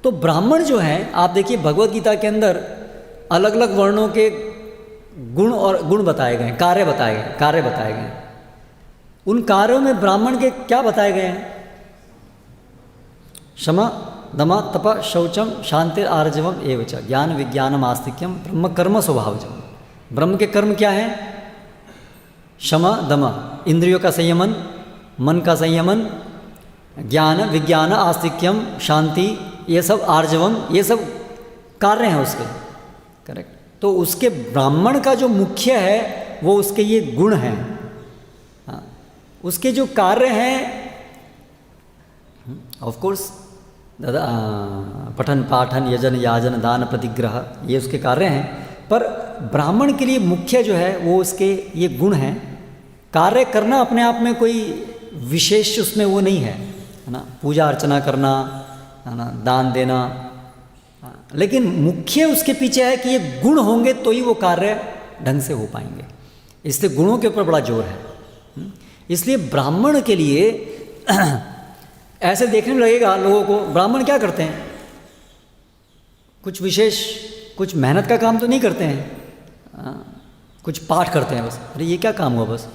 तो ब्राह्मण जो हैं, आप देखिए भगवत गीता के अंदर अलग अलग वर्णों के गुण बताए गए, कार्य बताए गए। उन कार्यों में ब्राह्मण के क्या बताए गए हैं? क्षमा दमा तप शौचम शांति आर्जवम एवच ज्ञान विज्ञानम आस्तिक्यम ब्रह्म कर्म स्वभावजम। ब्रह्म के कर्म क्या है? क्षमा दमा, इंद्रियों का संयमन, मन का संयमन, ज्ञान विज्ञान आस्तिक्यम शांति, ये सब आर्जवम, ये सब कार्य हैं उसके। करेक्ट। तो उसके ब्राह्मण का जो मुख्य है वो उसके ये गुण हैं। हाँ, उसके जो कार्य हैं, ऑफ कोर्स पठन पाठन यजन याजन दान प्रतिग्रह, ये उसके कार्य हैं। पर ब्राह्मण के लिए मुख्य जो है वो उसके ये गुण हैं। कार्य करना अपने आप में कोई विशेष उसमें वो नहीं है ना, पूजा अर्चना करना, है ना, दान देना, लेकिन मुख्य उसके पीछे है कि ये गुण होंगे तो ही वो कार्य ढंग से हो पाएंगे। इसलिए गुणों के ऊपर बड़ा जोर है। इसलिए ब्राह्मण के लिए ऐसे देखने लगेगा लोगों को, ब्राह्मण क्या करते हैं? कुछ विशेष कुछ मेहनत का काम तो नहीं करते हैं, कुछ पाठ करते हैं बस। अरे ये क्या काम हुआ, बस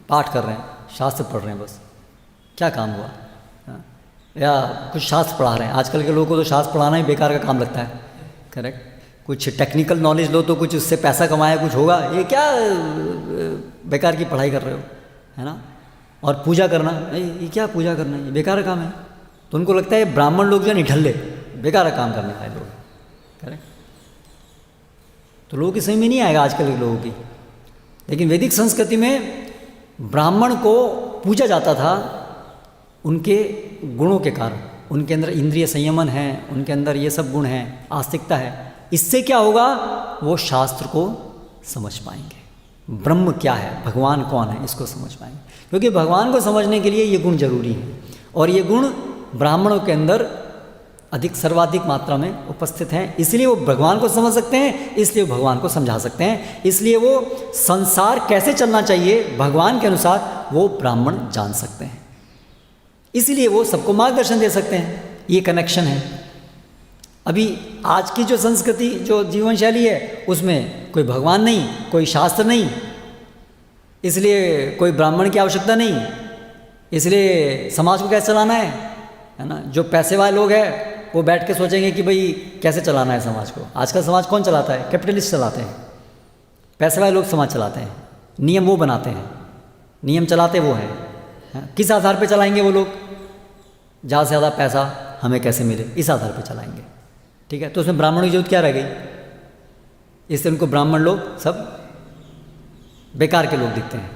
पाठ कर रहे हैं, शास्त्र पढ़ रहे हैं, बस क्या काम हुआ। या कुछ शास्त्र पढ़ा रहे हैं। आजकल के लोगों को तो शास्त्र पढ़ाना ही बेकार का काम लगता है। करेक्ट। कुछ टेक्निकल नॉलेज लो तो कुछ उससे पैसा कमाया, कुछ होगा। ये क्या बेकार की पढ़ाई कर रहे हो, है ना। और पूजा करना, ये क्या पूजा करना, ये बेकार का काम है। तो उनको लगता है ब्राह्मण लोग जो है निठल्ले, बेकार का काम करने वाले लोग। करेक्ट। तो लोगों की समझ में नहीं आएगा आजकल के लोगों की। लेकिन वैदिक संस्कृति में ब्राह्मण को पूजा जाता था उनके गुणों के कारण। उनके अंदर इंद्रिय संयमन है, उनके अंदर ये सब गुण हैं, आस्तिकता है। इससे क्या होगा, वो शास्त्र को समझ पाएंगे, ब्रह्म क्या है, भगवान कौन है, इसको समझ पाएंगे। क्योंकि भगवान को समझने के लिए ये गुण जरूरी हैं, और ये गुण ब्राह्मणों के अंदर अधिक सर्वाधिक मात्रा में उपस्थित हैं। इसलिए वो भगवान को समझ सकते हैं, इसलिए वो भगवान को समझा सकते हैं, इसलिए वो संसार कैसे चलना चाहिए भगवान के अनुसार वो ब्राह्मण जान सकते हैं, इसलिए वो सबको मार्गदर्शन दे सकते हैं। ये कनेक्शन है। अभी आज की जो संस्कृति, जो जीवन शैली है, उसमें कोई भगवान नहीं, कोई शास्त्र नहीं, इसलिए कोई ब्राह्मण की आवश्यकता नहीं, इसलिए समाज को कैसे चलाना है ना। जो पैसे वाले लोग हैं वो बैठ के सोचेंगे कि भाई कैसे चलाना है समाज को। आजकल समाज कौन चलाता है, कैपिटलिस्ट चलाते हैं, पैसे वाले लोग समाज चलाते हैं, नियम वो बनाते हैं, नियम चलाते वो हैं। किस आधार पे चलाएंगे वो लोग, ज़्यादा से ज़्यादा पैसा हमें कैसे मिले, इस आधार पे चलाएंगे। ठीक है। तो उसमें ब्राह्मणों की जरूरत क्या रह गई, इससे उनको ब्राह्मण लोग सब बेकार के लोग दिखते हैं।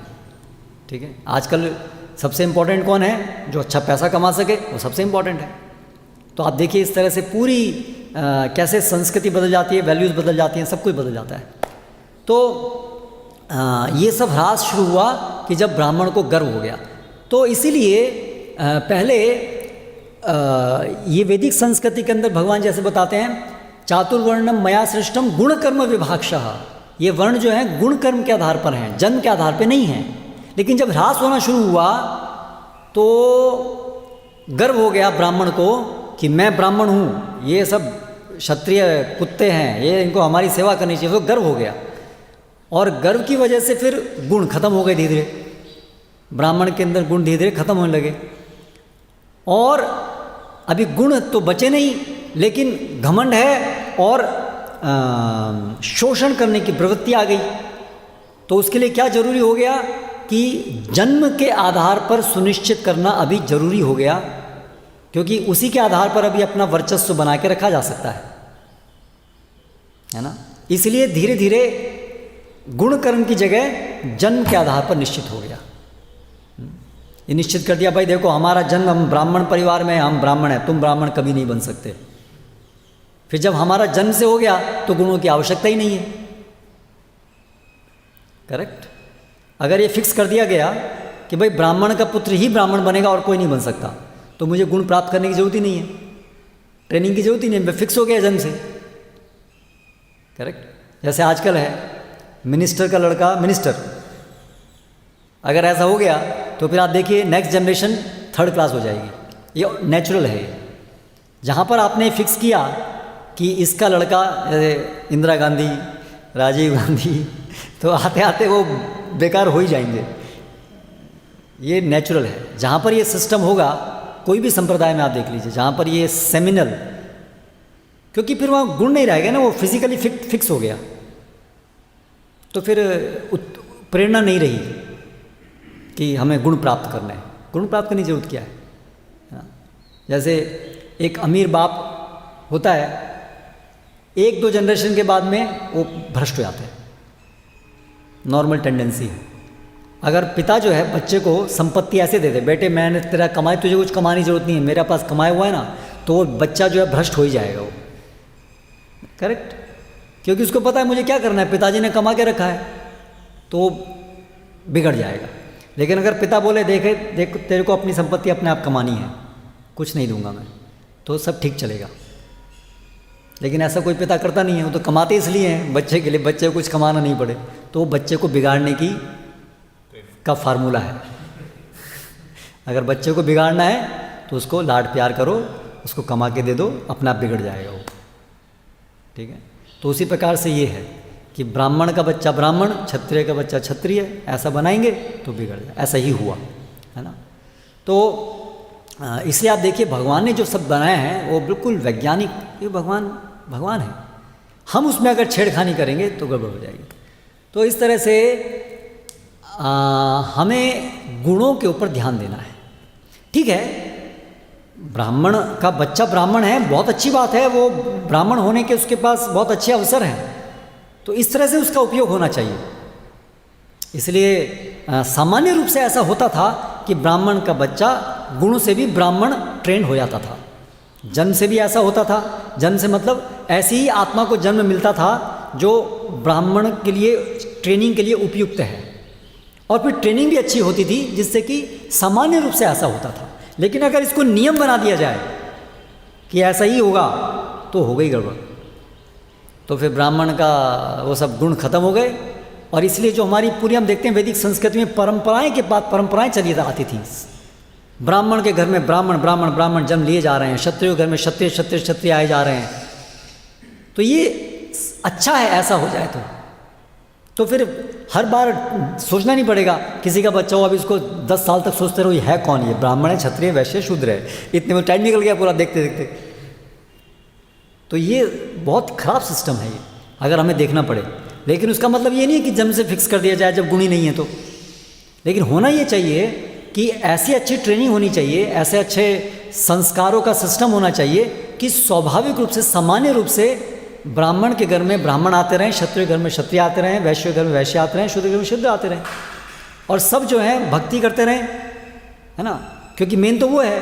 ठीक है। आजकल सबसे इम्पोर्टेंट कौन है, जो अच्छा पैसा कमा सके, वो सबसे इम्पोर्टेंट है। तो आप देखिए इस तरह से पूरी कैसे संस्कृति बदल जाती है, वैल्यूज़ बदल जाती हैं, सब कुछ बदल जाता है। तो ये सब ह्रास शुरू हुआ कि जब ब्राह्मण को गर्व हो गया। तो इसीलिए पहले ये वैदिक संस्कृति के अंदर भगवान जैसे बताते हैं, चातुर्वर्णम मया सृष्टम गुण कर्म विभागशः। ये वर्ण जो है गुण कर्म के आधार पर हैं, जन्म के आधार पर नहीं हैं। लेकिन जब ह्रास होना शुरू हुआ तो गर्व हो गया ब्राह्मण को कि मैं ब्राह्मण हूँ, ये सब क्षत्रिय कुत्ते हैं, ये इनको हमारी सेवा करनी चाहिए। तो गर्व हो गया, और गर्व की वजह से फिर गुण खत्म हो गए धीरे धीरे। ब्राह्मण के अंदर गुण धीरे धीरे खत्म होने लगे, और अभी गुण तो बचे नहीं, लेकिन घमंड है और शोषण करने की प्रवृत्ति आ गई। तो उसके लिए क्या जरूरी हो गया कि जन्म के आधार पर सुनिश्चित करना अभी जरूरी हो गया, क्योंकि उसी के आधार पर अभी अपना वर्चस्व बना के रखा जा सकता है ना। इसलिए धीरे धीरे गुण कर्म की जगह जन्म के आधार पर निश्चित हो गया। ये निश्चित कर दिया, भाई देखो हमारा जन्म, हम ब्राह्मण परिवार में, हम ब्राह्मण हैं, तुम ब्राह्मण कभी नहीं बन सकते। फिर जब हमारा जन्म से हो गया तो गुणों की आवश्यकता ही नहीं है। करेक्ट। अगर ये फिक्स कर दिया गया कि भाई ब्राह्मण का पुत्र ही ब्राह्मण बनेगा और कोई नहीं बन सकता, तो मुझे गुण प्राप्त करने की जरूरत ही नहीं है, ट्रेनिंग की जरूरत ही नहीं है, फिक्स हो गया जन्म से। करेक्ट। जैसे आजकल है मिनिस्टर का लड़का मिनिस्टर, अगर ऐसा हो गया तो फिर आप देखिए नेक्स्ट जनरेशन थर्ड क्लास हो जाएगी। ये नेचुरल है। जहाँ पर आपने फिक्स किया कि इसका लड़का, इंदिरा गांधी, राजीव गांधी, तो आते आते वो बेकार हो ही जाएंगे। ये नेचुरल है। जहाँ पर ये सिस्टम होगा, कोई भी संप्रदाय में आप देख लीजिए, जहाँ पर ये सेमिनल, क्योंकि फिर वहाँ गुण नहीं रहेगा ना, वो फिजिकली फिक्स हो गया, तो फिर प्रेरणा नहीं रही कि हमें गुण प्राप्त करना है। गुण प्राप्त करने की जरूरत क्या है। जैसे एक अमीर बाप होता है, एक दो जनरेशन के बाद में वो भ्रष्ट हो जाते हैं, नॉर्मल टेंडेंसी है। अगर पिता जो है बच्चे को संपत्ति ऐसे दे दे, बेटे मैंने तेरा कमाई, तुझे कुछ कमाने की जरूरत नहीं है, मेरे पास कमाया हुआ है ना, तो वो बच्चा जो है भ्रष्ट हो ही जाएगा वो। करेक्ट। क्योंकि उसको पता है मुझे क्या करना है, पिताजी ने कमा के रखा है, तो बिगड़ जाएगा। लेकिन अगर पिता बोले देख तेरे को अपनी संपत्ति अपने आप कमानी है, कुछ नहीं दूंगा मैं, तो सब ठीक चलेगा। लेकिन ऐसा कोई पिता करता नहीं है, वो तो कमाते इसलिए हैं बच्चे के लिए, बच्चे को कुछ कमाना नहीं पड़े, तो वो बच्चे को बिगाड़ने की का फार्मूला है। अगर बच्चे को बिगाड़ना है तो उसको लाड प्यार करो, उसको कमा के दे दो, अपना आप बिगड़ जाएगा वो। ठीक है। तो उसी प्रकार से ये है कि ब्राह्मण का बच्चा ब्राह्मण, क्षत्रिय का बच्चा क्षत्रिय, ऐसा बनाएंगे तो बिगड़ जाए। ऐसा ही हुआ है ना। तो इसलिए आप देखिए भगवान ने जो सब बनाया है वो बिल्कुल वैज्ञानिक, ये भगवान है। हम उसमें अगर छेड़खानी करेंगे तो गड़बड़ हो जाएगी। तो इस तरह से हमें गुणों के ऊपर ध्यान देना है। ठीक है, ब्राह्मण का बच्चा ब्राह्मण है, बहुत अच्छी बात है, वो ब्राह्मण होने के उसके पास बहुत अच्छे अवसर हैं, तो इस तरह से उसका उपयोग होना चाहिए। इसलिए सामान्य रूप से ऐसा होता था कि ब्राह्मण का बच्चा गुणों से भी ब्राह्मण ट्रेन हो जाता था। जन्म से भी ऐसा होता था, जन्म से मतलब ऐसी ही आत्मा को जन्म मिलता था जो ब्राह्मण के लिए ट्रेनिंग के लिए उपयुक्त है, और फिर ट्रेनिंग भी अच्छी होती थी, जिससे कि सामान्य रूप से ऐसा होता था। लेकिन अगर इसको नियम बना दिया जाए कि ऐसा ही होगा तो हो गई गड़बड़, तो फिर ब्राह्मण का वो सब गुण खत्म हो गए। और इसलिए जो हमारी पूरी हम देखते हैं वैदिक संस्कृति में परंपराएं के बाद परंपराएं चली आती थी। ब्राह्मण के घर में ब्राह्मण जन्म लिए जा रहे हैं, क्षत्रिय के घर में क्षत्रिय आए जा रहे हैं। तो ये अच्छा है ऐसा हो जाए तो फिर हर बार सोचना नहीं पड़ेगा। किसी का बच्चा हो, अभी उसको 10 साल तक सोचते रहो ये है कौन, ये ब्राह्मण है, क्षत्रिय, वैश्य, शूद्र है, इतने में टाइम निकल गया पूरा देखते देखते। तो ये बहुत खराब सिस्टम है ये, अगर हमें देखना पड़े। लेकिन उसका मतलब ये नहीं है कि जन्म से फिक्स कर दिया जाए जब गुण ही नहीं है तो। लेकिन होना ये चाहिए कि ऐसी अच्छी ट्रेनिंग होनी चाहिए, ऐसे अच्छे संस्कारों का सिस्टम होना चाहिए कि स्वाभाविक रूप से, सामान्य रूप से ब्राह्मण के घर में ब्राह्मण आते रहें, क्षत्रिय घर में क्षत्रिय आते रहें, वैश्य घर में वैश्य आते रहें, शूद्र घर में शूद्र आते रहें, और सब जो है भक्ति करते रहें, है ना। क्योंकि मेन तो वो है,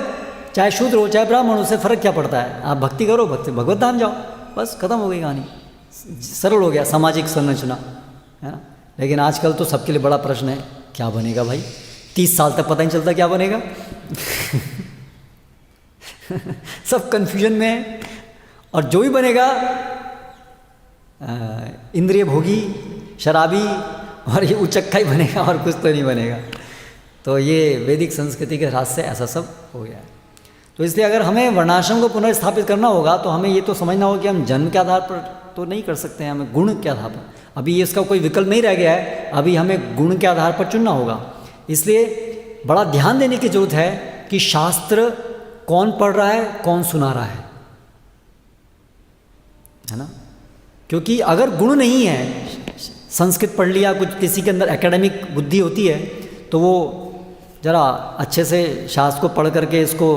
चाहे शूद्र हो चाहे ब्राह्मण, उससे फ़र्क क्या पड़ता है। आप भक्ति करो, भगवत धाम जाओ, बस खत्म हो गई कहानी, सरल हो गया सामाजिक संरचना, है ना। लेकिन आजकल तो सबके लिए बड़ा प्रश्न है, क्या बनेगा भाई, 30 साल तक पता नहीं चलता क्या बनेगा सब कन्फ्यूजन में है, और जो भी बनेगा इंद्रिय भोगी, शराबी और ये उचक्का ही बनेगा, और कुछ तो नहीं बनेगा। तो ये वैदिक संस्कृति के राज से ऐसा सब हो गया है। तो इसलिए अगर हमें वर्णाश्रम को पुनर्स्थापित करना होगा तो हमें ये तो समझना होगा कि हम जन्म के आधार पर तो नहीं कर सकते हैं, हमें गुण के आधार पर, अभी ये इसका कोई विकल्प नहीं रह गया है, अभी हमें गुण के आधार पर चुनना होगा। इसलिए बड़ा ध्यान देने की जरूरत है कि शास्त्र कौन पढ़ रहा है, कौन सुना रहा है ना। क्योंकि अगर गुण नहीं है, संस्कृत पढ़ लिया, कुछ किसी के अंदर एकेडमिक बुद्धि होती है, तो वो ज़रा अच्छे से शास्त्र को पढ़ करके इसको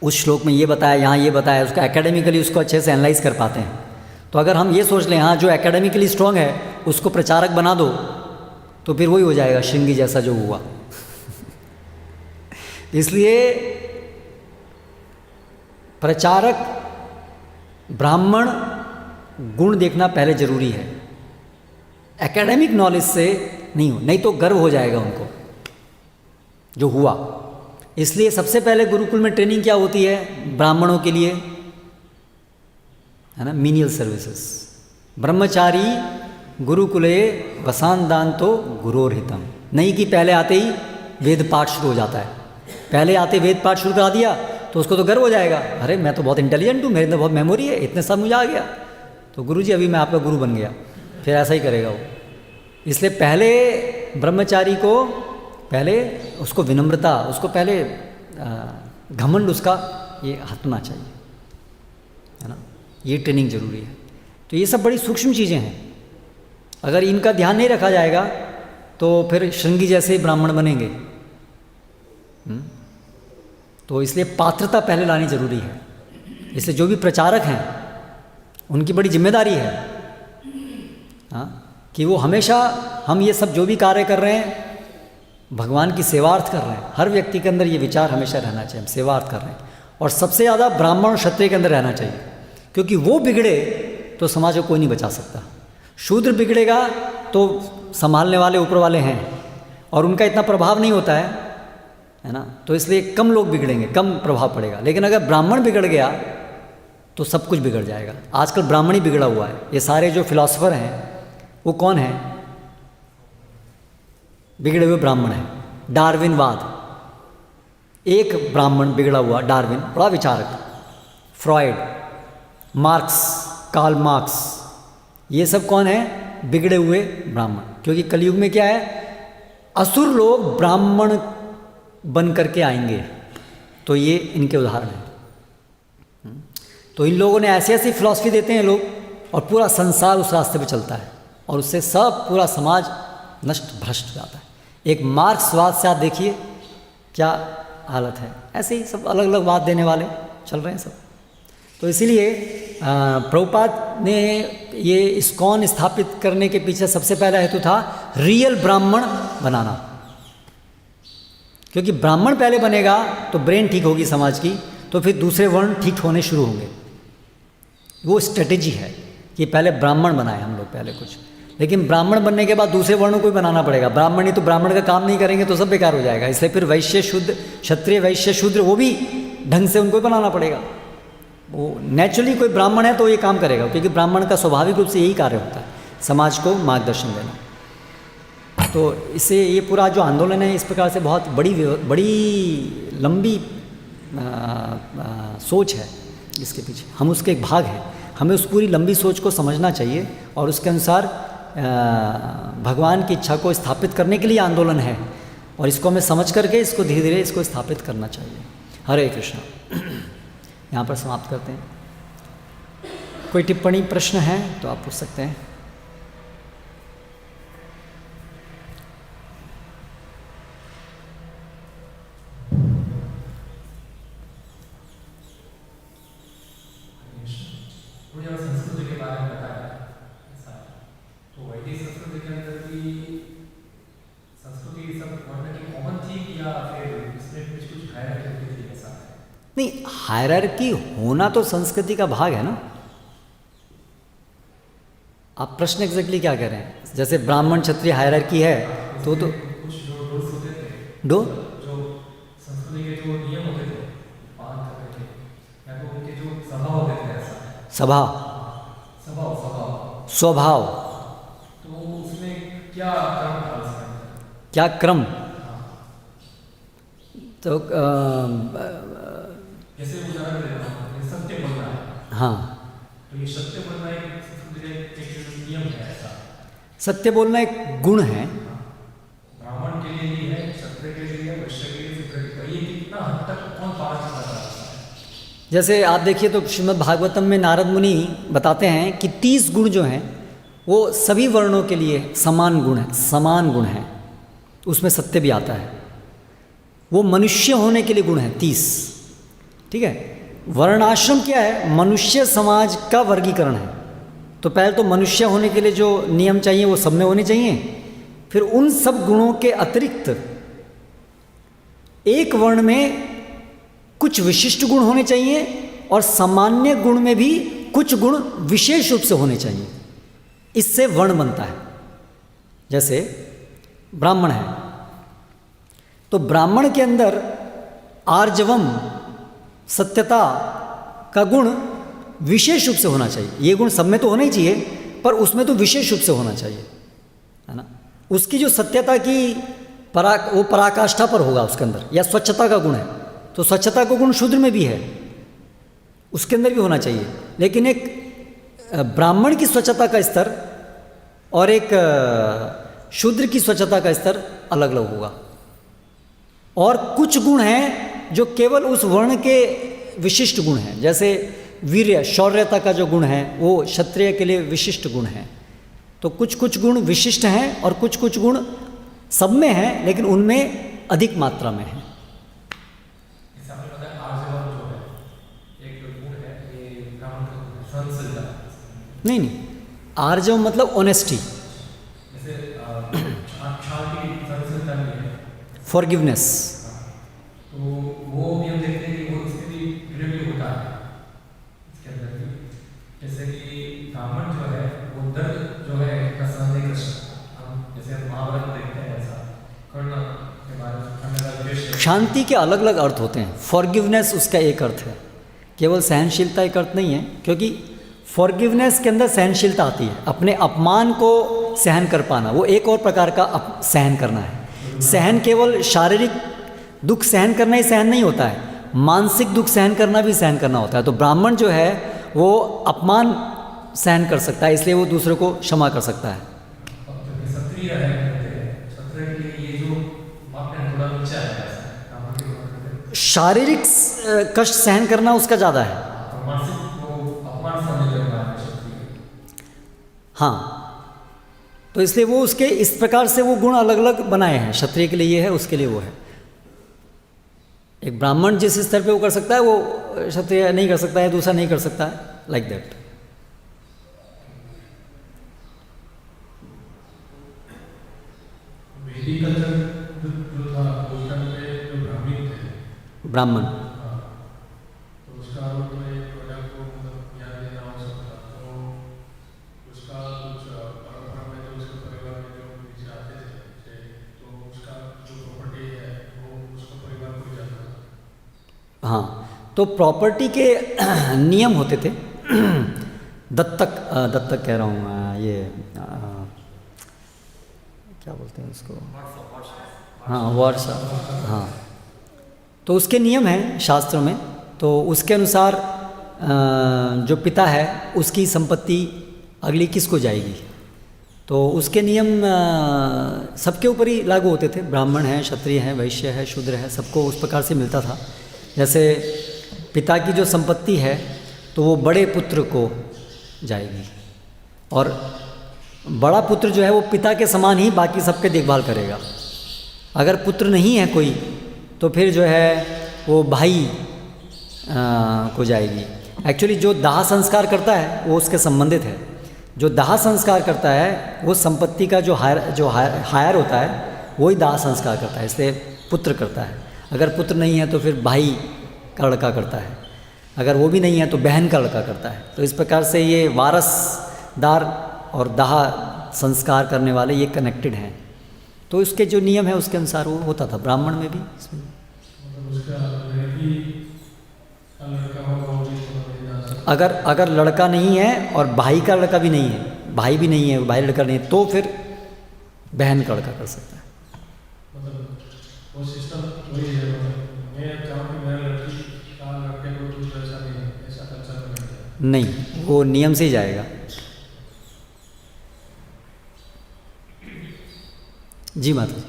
उस श्लोक में ये बताया, यहाँ ये बताया, उसका एकेडमिकली उसको अच्छे से एनालाइज कर पाते हैं। तो अगर हम ये सोच लें हाँ जो एकेडमिकली स्ट्रांग है उसको प्रचारक बना दो, तो फिर वही हो जाएगा श्रृंगी जैसा जो हुआ इसलिए प्रचारक ब्राह्मण गुण देखना पहले जरूरी है, एकेडमिक नॉलेज से नहीं हो, नहीं तो गर्व हो जाएगा उनको जो हुआ। इसलिए सबसे पहले गुरुकुल में ट्रेनिंग क्या होती है ब्राह्मणों के लिए, है ना, मीनियल सर्विसेज। ब्रह्मचारी गुरुकुले वसानदान्तो गुरोर्हितम, नहीं कि पहले आते ही वेद पाठ शुरू हो जाता है, पहले आते वेद पाठ शुरू करा दिया तो उसको तो गर्व हो जाएगा, अरे मैं तो बहुत इंटेलिजेंट हूँ, मेरे अंदर बहुत मेमोरी है, इतने सब मुझे आ गया, तो गुरुजी अभी मैं आपका गुरु बन गया, फिर ऐसा ही करेगा वो। इसलिए पहले ब्रह्मचारी को पहले उसको विनम्रता, उसको पहले घमंड उसका ये हटना चाहिए, है ना, ये ट्रेनिंग जरूरी है। तो ये सब बड़ी सूक्ष्म चीज़ें हैं, अगर इनका ध्यान नहीं रखा जाएगा तो फिर श्रृंगी जैसे ब्राह्मण बनेंगे। तो इसलिए पात्रता पहले लानी जरूरी है। इसलिए जो भी प्रचारक हैं उनकी बड़ी जिम्मेदारी है, हाँ, कि वो हमेशा, हम ये सब जो भी कार्य कर रहे हैं भगवान की सेवार्थ कर रहे हैं, हर व्यक्ति के अंदर ये विचार हमेशा रहना चाहिए, हम सेवार्थ कर रहे हैं, और सबसे ज़्यादा ब्राह्मण और क्षत्रिय के अंदर रहना चाहिए, क्योंकि वो बिगड़े तो समाज को कोई नहीं बचा सकता। शूद्र बिगड़ेगा तो संभालने वाले ऊपर वाले हैं और उनका इतना प्रभाव नहीं होता है ना, तो इसलिए कम लोग बिगड़ेंगे, कम प्रभाव पड़ेगा। लेकिन अगर ब्राह्मण बिगड़ गया तो सब कुछ बिगड़ जाएगा। आजकल ब्राह्मण ही बिगड़ा हुआ है, ये सारे जो फिलॉसफर हैं वो कौन है, बिगड़े हुए ब्राह्मण हैं। डार्विनवाद, एक ब्राह्मण बिगड़ा हुआ, डार्विन बड़ा विचारक, फ्रॉयड, मार्क्स, कार्ल मार्क्स, ये सब कौन है? बिगड़े हुए ब्राह्मण। क्योंकि कलयुग में क्या है, असुर लोग ब्राह्मण बन करके आएंगे, तो ये इनके उदाहरण हैं। तो इन लोगों ने ऐसी ऐसी फिलॉसफी देते हैं लोग, और पूरा संसार उस रास्ते पे चलता है, और उससे सब पूरा समाज नष्ट भ्रष्ट हो जाता है। एक मार्क्सवाद से आप देखिए क्या हालत है। ऐसे ही सब अलग अलग बात देने वाले चल रहे हैं सब। तो इसीलिए प्रभुपाद ने ये इस्कॉन स्थापित करने के पीछे सबसे पहला हेतु था रियल ब्राह्मण बनाना। क्योंकि ब्राह्मण पहले बनेगा तो ब्रेन ठीक होगी समाज की, तो फिर दूसरे वर्ण ठीक होने शुरू होंगे। वो स्ट्रेटेजी है कि पहले ब्राह्मण बनाए हम लोग पहले कुछ, लेकिन ब्राह्मण बनने के बाद दूसरे वर्णों को भी बनाना पड़ेगा। ब्राह्मण ही तो ब्राह्मण का काम नहीं करेंगे तो सब बेकार हो जाएगा। इसलिए फिर वैश्य शुद्ध, क्षत्रिय वैश्य शूद्र, वो भी ढंग से उनको बनाना पड़ेगा। वो नेचुरली कोई ब्राह्मण है तो ये काम करेगा, क्योंकि ब्राह्मण का स्वाभाविक रूप से यही कार्य होता है, समाज को मार्गदर्शन देना। तो इससे ये पूरा जो आंदोलन है इस प्रकार से बहुत बड़ी लंबी सोच है इसके पीछे। हम उसके एक भाग हैं, हमें उस पूरी लंबी सोच को समझना चाहिए, और उसके अनुसार भगवान की इच्छा को स्थापित करने के लिए आंदोलन है, और इसको हमें समझ करके इसको धीरे धीरे इसको स्थापित करना चाहिए। हरे कृष्णा। यहाँ पर समाप्त करते हैं। कोई टिप्पणी प्रश्न है तो आप पूछ सकते हैं। संस्कृति के बारे में बताया ऐसा, तो वैदिक संस्कृति के अंदर भी संस्कृति सब वर्ण की कॉमन थी या फिर इसमें कुछ हायरार्की थी ऐसा? नहीं, हायरार्की होना तो संस्कृति का भाग है ना। आप प्रश्न एग्जैक्टली क्या कह रहे हैं? जैसे ब्राह्मण क्षत्रिय हायरार्की है तो कुछ जो रूल्स होते थे, जो संस्कृति के जो नियम होते थे पालन करने के, या तो उनके जो स्वभाव होते थे ऐसा। स्वभाव, तो उसमें क्या क्रम था उसमें? क्या क्रम? तो जैसे उदाहरण देता हूँ, सत्य बोलना है। हाँ, तो ये सत्य बोलना एक नियम है ऐसा। सत्य बोलना एक गुण है। ब्राह्मण के लिए ही है, क्षत्रिय के लिए, वैश्य के लिए, ये कितना हद तक कौन पालन करता है? जैसे आप देखिए तो श्रीमद् भागवतम में नारद मुनि बताते हैं कि 30 गुण जो हैं वो सभी वर्णों के लिए समान गुण हैं। उसमें सत्य भी आता है। वो मनुष्य होने के लिए गुण है 30। ठीक है। वर्णाश्रम क्या है? मनुष्य समाज का वर्गीकरण है। तो पहले तो मनुष्य होने के लिए जो नियम चाहिए वो सब में होने चाहिए। फिर उन सब गुणों के अतिरिक्त एक वर्ण में कुछ विशिष्ट गुण होने चाहिए, और सामान्य गुण में भी कुछ गुण विशेष रूप से होने चाहिए। इससे वर्ण बनता है। जैसे ब्राह्मण है तो ब्राह्मण के अंदर आर्जवम, सत्यता का गुण विशेष रूप से होना चाहिए। ये गुण सब में तो होना ही चाहिए, पर उसमें तो विशेष रूप से होना चाहिए, है ना। उसकी जो सत्यता की वो पराकाष्ठा पर होगा उसके अंदर, या स्वच्छता का गुण है तो स्वच्छता का गुण शूद्र में भी है, उसके अंदर भी होना चाहिए। लेकिन एक ब्राह्मण की स्वच्छता का स्तर और एक शूद्र की स्वच्छता का स्तर अलग अलग होगा। और कुछ गुण हैं जो केवल उस वर्ण के विशिष्ट गुण हैं। जैसे वीर्य, शौर्यता का जो गुण है वो क्षत्रिय के लिए विशिष्ट गुण है। तो कुछ कुछ गुण विशिष्ट हैं और कुछ कुछ गुण सब में हैं, लेकिन उनमें अधिक मात्रा में है। नहीं, आर्जव मतलब ऑनेस्टी, फॉरगिवनेस। तो वो भी हम देखते हैं कि वो इसमें भी ग्रेडली होता है इसके अंदर भी। जैसे कि ब्राह्मण जो है वो दर्द जो है का सहन नहीं कर सकता। हम जैसे महाभारत में देखते हैं ऐसा, कर्ण के बारे में। शांति के अलग अलग अर्थ होते हैं। फॉरगिवनेस उसका एक अर्थ है, केवल सहनशीलता एक अर्थ नहीं है, क्योंकि फॉरगिवनेस के अंदर सहनशीलता आती है। अपने अपमान को सहन कर पाना, वो एक और प्रकार का सहन करना है। सहन केवल शारीरिक दुख सहन करना ही सहन नहीं होता है, मानसिक दुख सहन करना भी सहन करना होता है। तो ब्राह्मण जो है वो अपमान सहन कर सकता है, इसलिए वो दूसरे को क्षमा कर सकता है। अब जब क्षत्रिय है, क्षत्रिय के लिए ये जो मापदंड थोड़ा ऊंचा है, ब्राह्मण के मुकाबले शारीरिक कष्ट सहन करना उसका ज़्यादा है। और मानसिक वो अपमान सहन करना है क्षत्रिय। हाँ, तो इसलिए वो उसके इस प्रकार से वो गुण अलग अलग बनाए हैं। क्षत्रिय के लिए ये है, उसके लिए वो है। एक ब्राह्मण जिस स्तर पे वो कर सकता है वो क्षत्रिय नहीं कर सकता है, दूसरा नहीं कर सकता है, लाइक दैट। वैदिक कल्चर जो था उस टाइम पे जो ब्राह्मण थे, ब्राह्मण तो उसका आरोप तो एक प्रजा को मतलब ज्ञान देना हो सकता, तो उसका कुछ परंपरा में जो उसके परिवार में जो नीचे आते थे, तो उसका जो प्रॉपर्टी है वो उसका परिवार को जाता था। हाँ, तो प्रॉपर्टी के नियम होते थे। दत्तक कह रहा हूँ, ये क्या बोलते हैं उसको, हाँ वर्ष, हाँ, तो उसके नियम हैं शास्त्रों में। तो उसके अनुसार जो पिता है उसकी संपत्ति अगली किसको जाएगी, तो उसके नियम सबके ऊपर ही लागू होते थे। ब्राह्मण है, क्षत्रिय है, वैश्य है, शूद्र है, सबको उस प्रकार से मिलता था। जैसे पिता की जो संपत्ति है तो वो बड़े पुत्र को जाएगी, और बड़ा पुत्र जो है वो पिता के समान ही बाकी सबके देखभाल करेगा। अगर पुत्र नहीं है कोई तो फिर जो है वो भाई को जाएगी। एक्चुअली जो दाह संस्कार करता है वो उसके संबंधित है। जो दाह संस्कार करता है वो संपत्ति का जो हायर होता है वही दाह संस्कार करता है, इसलिए पुत्र करता है। अगर पुत्र नहीं है तो फिर भाई का लड़का करता है, अगर वो भी नहीं है तो बहन का लड़का करता है। तो इस प्रकार से ये वारसदार और दाह संस्कार करने वाले ये कनेक्टेड हैं। तो इसके जो नियम है उसके अनुसार वो होता था ब्राह्मण में भी। मतलब उसका लड़की का लड़का होगा वो भी जा सकता। अगर लड़का नहीं है और भाई का लड़का भी नहीं है, भाई भी नहीं है, भाई लड़का नहीं है, तो फिर बहन का लड़का कर सकता है। मतलब वो सिस्टम वही है, मतलब मैं चाहूँ कि मेरा लड़की का लड़के को दूसरा ऐसा नहीं है, ऐसा कल्चर नहीं है। नहीं, वो नियम से ही जाएगा। जी माता जी।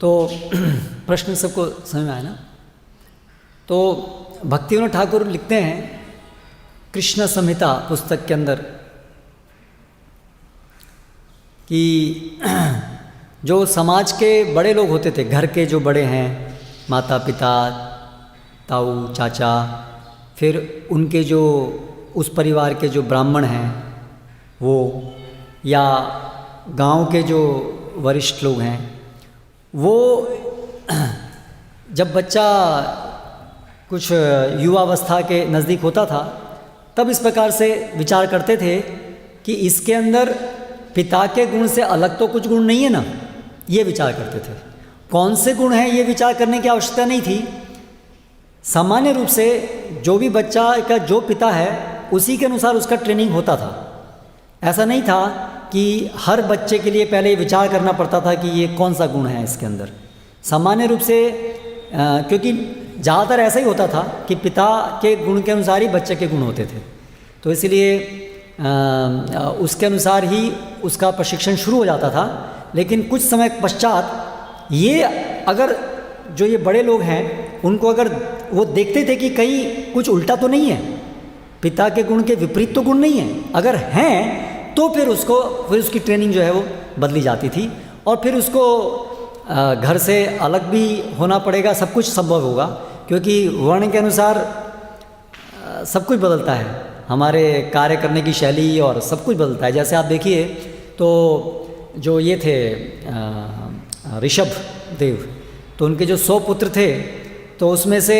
तो प्रश्न सबको समझ में आया ना। तो भक्तिविनोद ठाकुर लिखते हैं कृष्ण संहिता पुस्तक के अंदर कि जो समाज के बड़े लोग होते थे, घर के जो बड़े हैं, माता पिता, ताऊ चाचा, फिर उनके जो उस परिवार के जो ब्राह्मण हैं वो, या गांव के जो वरिष्ठ लोग हैं वो, जब बच्चा कुछ युवावस्था के नज़दीक होता था तब इस प्रकार से विचार करते थे कि इसके अंदर पिता के गुण से अलग तो कुछ गुण नहीं है ना, ये विचार करते थे। कौन से गुण हैं ये विचार करने की आवश्यकता नहीं थी। सामान्य रूप से जो भी बच्चा का जो पिता है उसी के अनुसार उसका ट्रेनिंग होता था। ऐसा नहीं था कि हर बच्चे के लिए पहले विचार करना पड़ता था कि ये कौन सा गुण है इसके अंदर। सामान्य रूप से क्योंकि ज़्यादातर ऐसा ही होता था कि पिता के गुण के अनुसार ही बच्चे के गुण होते थे, तो इसलिए उसके अनुसार ही उसका प्रशिक्षण शुरू हो जाता था। लेकिन कुछ समय पश्चात ये अगर जो ये बड़े लोग हैं उनको अगर वो देखते थे कि कहीं कुछ उल्टा तो नहीं है, पिता के गुण के विपरीत तो गुण नहीं है, अगर हैं तो फिर उसकी ट्रेनिंग जो है वो बदली जाती थी, और फिर उसको घर से अलग भी होना पड़ेगा, सब कुछ संभव होगा, क्योंकि वर्ण के अनुसार सब कुछ बदलता है, हमारे कार्य करने की शैली और सब कुछ बदलता है। जैसे आप देखिए तो जो ये थे ऋषभ देव, तो उनके जो 100 पुत्र थे, तो उसमें से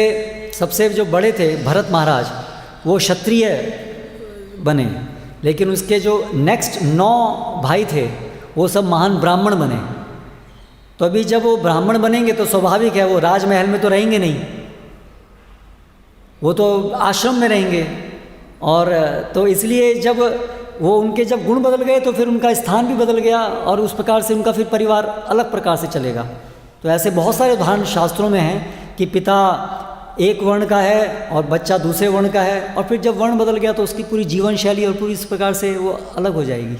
सबसे जो बड़े थे भरत महाराज, वो क्षत्रिय बने, लेकिन उसके जो नेक्स्ट 9 भाई थे वो सब महान ब्राह्मण बने। तो अभी जब वो ब्राह्मण बनेंगे तो स्वाभाविक है वो राजमहल में तो रहेंगे नहीं, वो तो आश्रम में रहेंगे, और तो इसलिए जब वो उनके जब गुण बदल गए तो फिर उनका स्थान भी बदल गया, और उस प्रकार से उनका फिर परिवार अलग प्रकार से चलेगा। तो ऐसे बहुत सारे उदाहरण शास्त्रों में हैं कि पिता एक वर्ण का है और बच्चा दूसरे वर्ण का है, और फिर जब वर्ण बदल गया तो उसकी पूरी जीवन शैली और पूरी इस प्रकार से वो अलग हो जाएगी।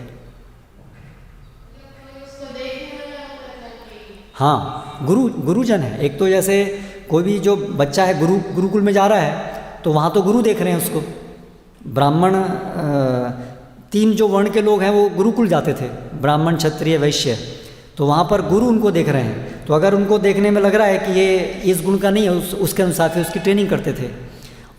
हाँ, गुरुजन है एक, तो जैसे कोई भी जो बच्चा है गुरुकुल में जा रहा है तो वहाँ तो गुरु देख रहे हैं उसको। ब्राह्मण 3 जो वर्ण के लोग हैं वो गुरुकुल जाते थे, ब्राह्मण क्षत्रिय वैश्य, तो वहाँ पर गुरु उनको देख रहे हैं, तो अगर उनको देखने में लग रहा है कि ये इस गुण का नहीं है, उसके अनुसार फिर उसकी ट्रेनिंग करते थे।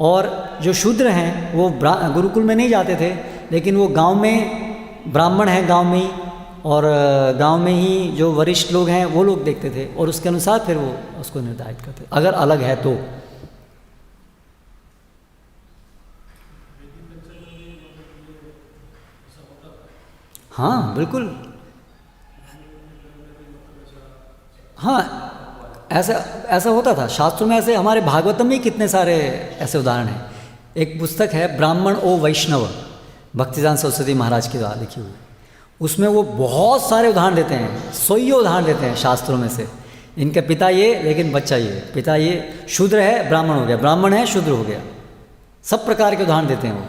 और जो शूद्र हैं वो गुरुकुल में नहीं जाते थे, लेकिन वो गांव में ब्राह्मण हैं, गांव में ही, और गांव में ही जो वरिष्ठ लोग हैं वो लोग देखते थे, और उसके अनुसार फिर वो उसको निर्धारित करते थे, अगर अलग है तो। हाँ बिल्कुल, हाँ ऐसा होता था शास्त्रों में। ऐसे हमारे भागवतम में कितने सारे ऐसे उदाहरण हैं। एक पुस्तक है ब्राह्मण ओ वैष्णव, भक्तिदान सरस्वती महाराज के द्वारा लिखी हुई, उसमें वो बहुत सारे उदाहरण देते हैं, 100 उदाहरण देते हैं शास्त्रों में से। इनके पिता ये लेकिन बच्चा ये, पिता ये शूद्र है ब्राह्मण हो गया, ब्राह्मण है शूद्र हो गया, सब प्रकार के उदाहरण देते हैं वो।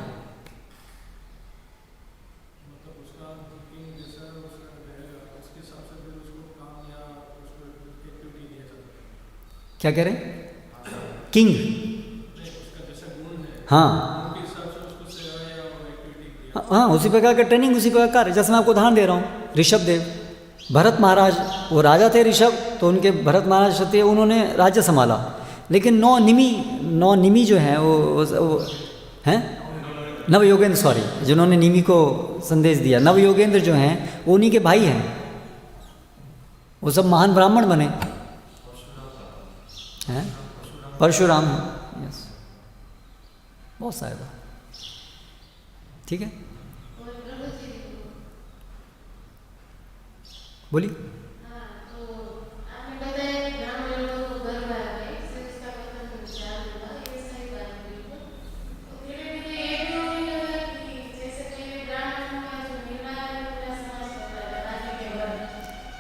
क्या कह रहे हैं? किंग, हाँ हाँ, उसी प्रकार का ट्रेनिंग, उसी प्रकार कार्य। जैसे मैं आपको उदाहरण दे रहा हूँ, ऋषभ देव, भरत महाराज वो राजा थे ऋषभ, तो उनके भरत महाराज क्षत्रिय, उन्होंने राज्य संभाला, लेकिन 9 निमि जो हैं वो हैं नवयोगेंद्र, सॉरी, जिन्होंने निमि को संदेश दिया, नवयोगेंद्र जो हैं वो उन्हीं के भाई हैं, वो सब महान ब्राह्मण बने हैं, परशुराम हैं, यस, बहुत सारे बात, ठीक है, बोलिए।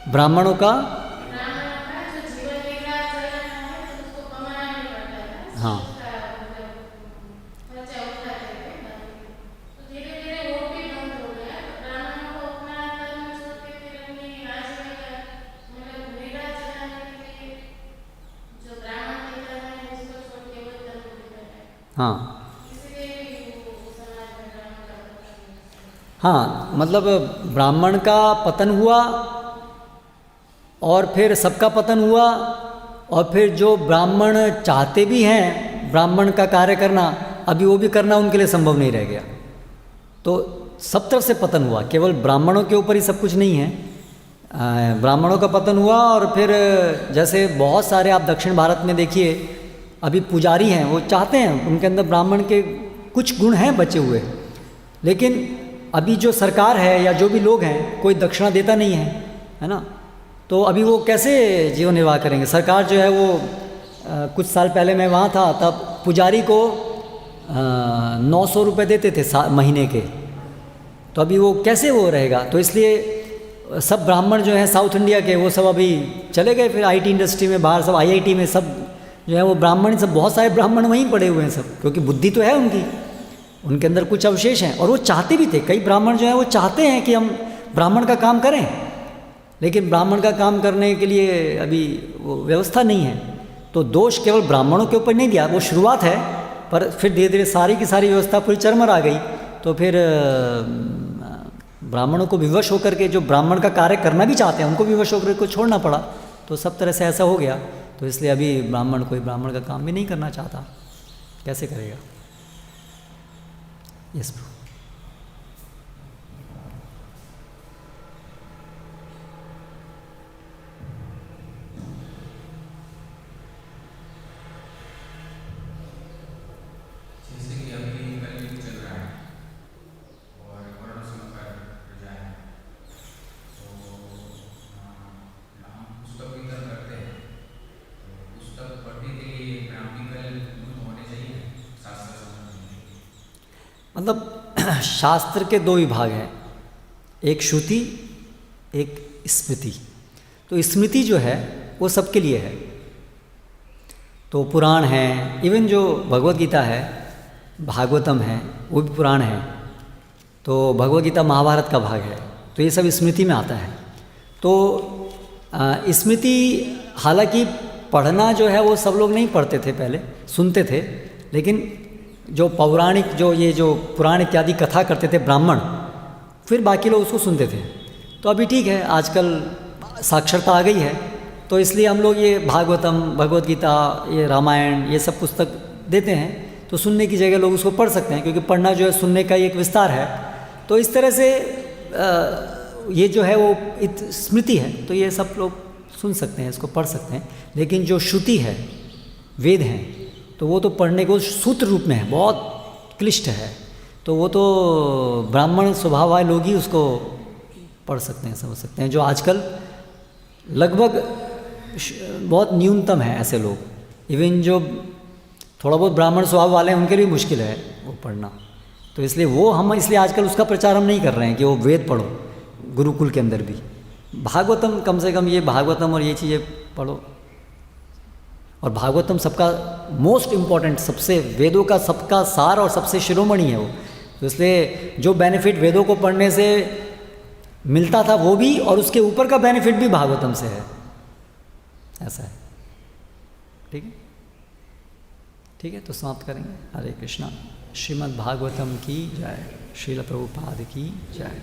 ब्राह्मणों का हाँ हाँ हाँ, मतलब ब्राह्मण का पतन हुआ और फिर सबका पतन हुआ, और फिर जो ब्राह्मण चाहते भी हैं ब्राह्मण का कार्य करना, अभी वो भी करना उनके लिए संभव नहीं रह गया, तो सब तरफ से पतन हुआ। केवल ब्राह्मणों के ऊपर ही सब कुछ नहीं है, ब्राह्मणों का पतन हुआ, और फिर जैसे बहुत सारे आप दक्षिण भारत में देखिए, अभी पुजारी हैं, वो चाहते हैं उनके अंदर ब्राह्मण के कुछ गुण हैं बचे हुए, लेकिन अभी जो सरकार है या जो भी लोग हैं कोई दक्षिणा देता नहीं है ना, तो अभी वो कैसे जीवन निर्वाह करेंगे। सरकार जो है वो कुछ साल पहले मैं वहाँ था, तब पुजारी को 900 रुपये देते थे महीने के, तो अभी वो कैसे वो रहेगा। तो इसलिए सब ब्राह्मण जो हैं साउथ इंडिया के वो सब अभी चले गए फिर आईटी इंडस्ट्री में, बाहर सब आईआईटी में सब जो है वो ब्राह्मण, सब बहुत सारे ब्राह्मण वहीं पड़े हुए हैं सब, क्योंकि बुद्धि तो है उनकी, उनके अंदर कुछ अवशेष हैं, और वो चाहते भी थे, कई ब्राह्मण जो हैं वो चाहते हैं कि हम ब्राह्मण का काम करें, लेकिन ब्राह्मण का काम करने के लिए अभी वो व्यवस्था नहीं है। तो दोष केवल ब्राह्मणों के ऊपर नहीं दिया, वो शुरुआत है, पर फिर धीरे धीरे सारी की सारी व्यवस्था पूरी चरमर आ गई। तो फिर ब्राह्मणों को विवश होकर के, जो ब्राह्मण का कार्य करना भी चाहते हैं, उनको विवश होकर को छोड़ना पड़ा। तो सब तरह से ऐसा हो गया। तो इसलिए अभी कोई ब्राह्मण का काम भी नहीं करना चाहता, कैसे करेगा? यस प्रभु। मतलब शास्त्र के दो विभाग हैं, एक श्रुति, एक स्मृति। तो स्मृति जो है वो सबके लिए है। तो पुराण है, इवन जो भगवत गीता है, भागवतम है, वो भी पुराण है। तो भगवत गीता महाभारत का भाग है, तो ये सब स्मृति में आता है। तो स्मृति हालांकि पढ़ना जो है वो सब लोग नहीं पढ़ते थे, पहले सुनते थे, लेकिन जो पौराणिक जो पुराण इत्यादि कथा करते थे ब्राह्मण, फिर बाकी लोग उसको सुनते थे। तो अभी ठीक है, आजकल साक्षरता आ गई है, तो इसलिए हम लोग ये भागवतम, भगवत गीता, ये रामायण, ये सब पुस्तक देते हैं। तो सुनने की जगह लोग उसको पढ़ सकते हैं, क्योंकि पढ़ना जो है सुनने का एक विस्तार है। तो इस तरह से ये जो है वो स्मृति है, तो ये सब लोग सुन सकते हैं, इसको पढ़ सकते हैं। लेकिन जो श्रुति है, वेद हैं, तो वो तो पढ़ने को सूत्र रूप में है, बहुत क्लिष्ट है। तो वो तो ब्राह्मण स्वभाव वाले लोग ही उसको पढ़ सकते हैं, समझ सकते हैं। जो आजकल लगभग बहुत न्यूनतम है ऐसे लोग। इवन जो थोड़ा बहुत ब्राह्मण स्वभाव वाले हैं, उनके लिए मुश्किल है वो पढ़ना। तो इसलिए इसलिए आजकल उसका प्रचार हम नहीं कर रहे हैं कि वो वेद पढ़ो, गुरुकुल के अंदर भी। भागवतम, कम से कम ये भागवतम और ये चीज़ें पढ़ो। और भागवतम सबका मोस्ट इम्पॉर्टेंट, सबसे वेदों का सबका सार और सबसे शिरोमणि है वो। तो इसलिए जो बेनिफिट वेदों को पढ़ने से मिलता था वो भी, और उसके ऊपर का बेनिफिट भी भागवतम से है, ऐसा है। ठीक है, ठीक है, तो समाप्त करेंगे। हरे कृष्णा। श्रीमद् भागवतम की जय। श्रील प्रभुपाद की जय।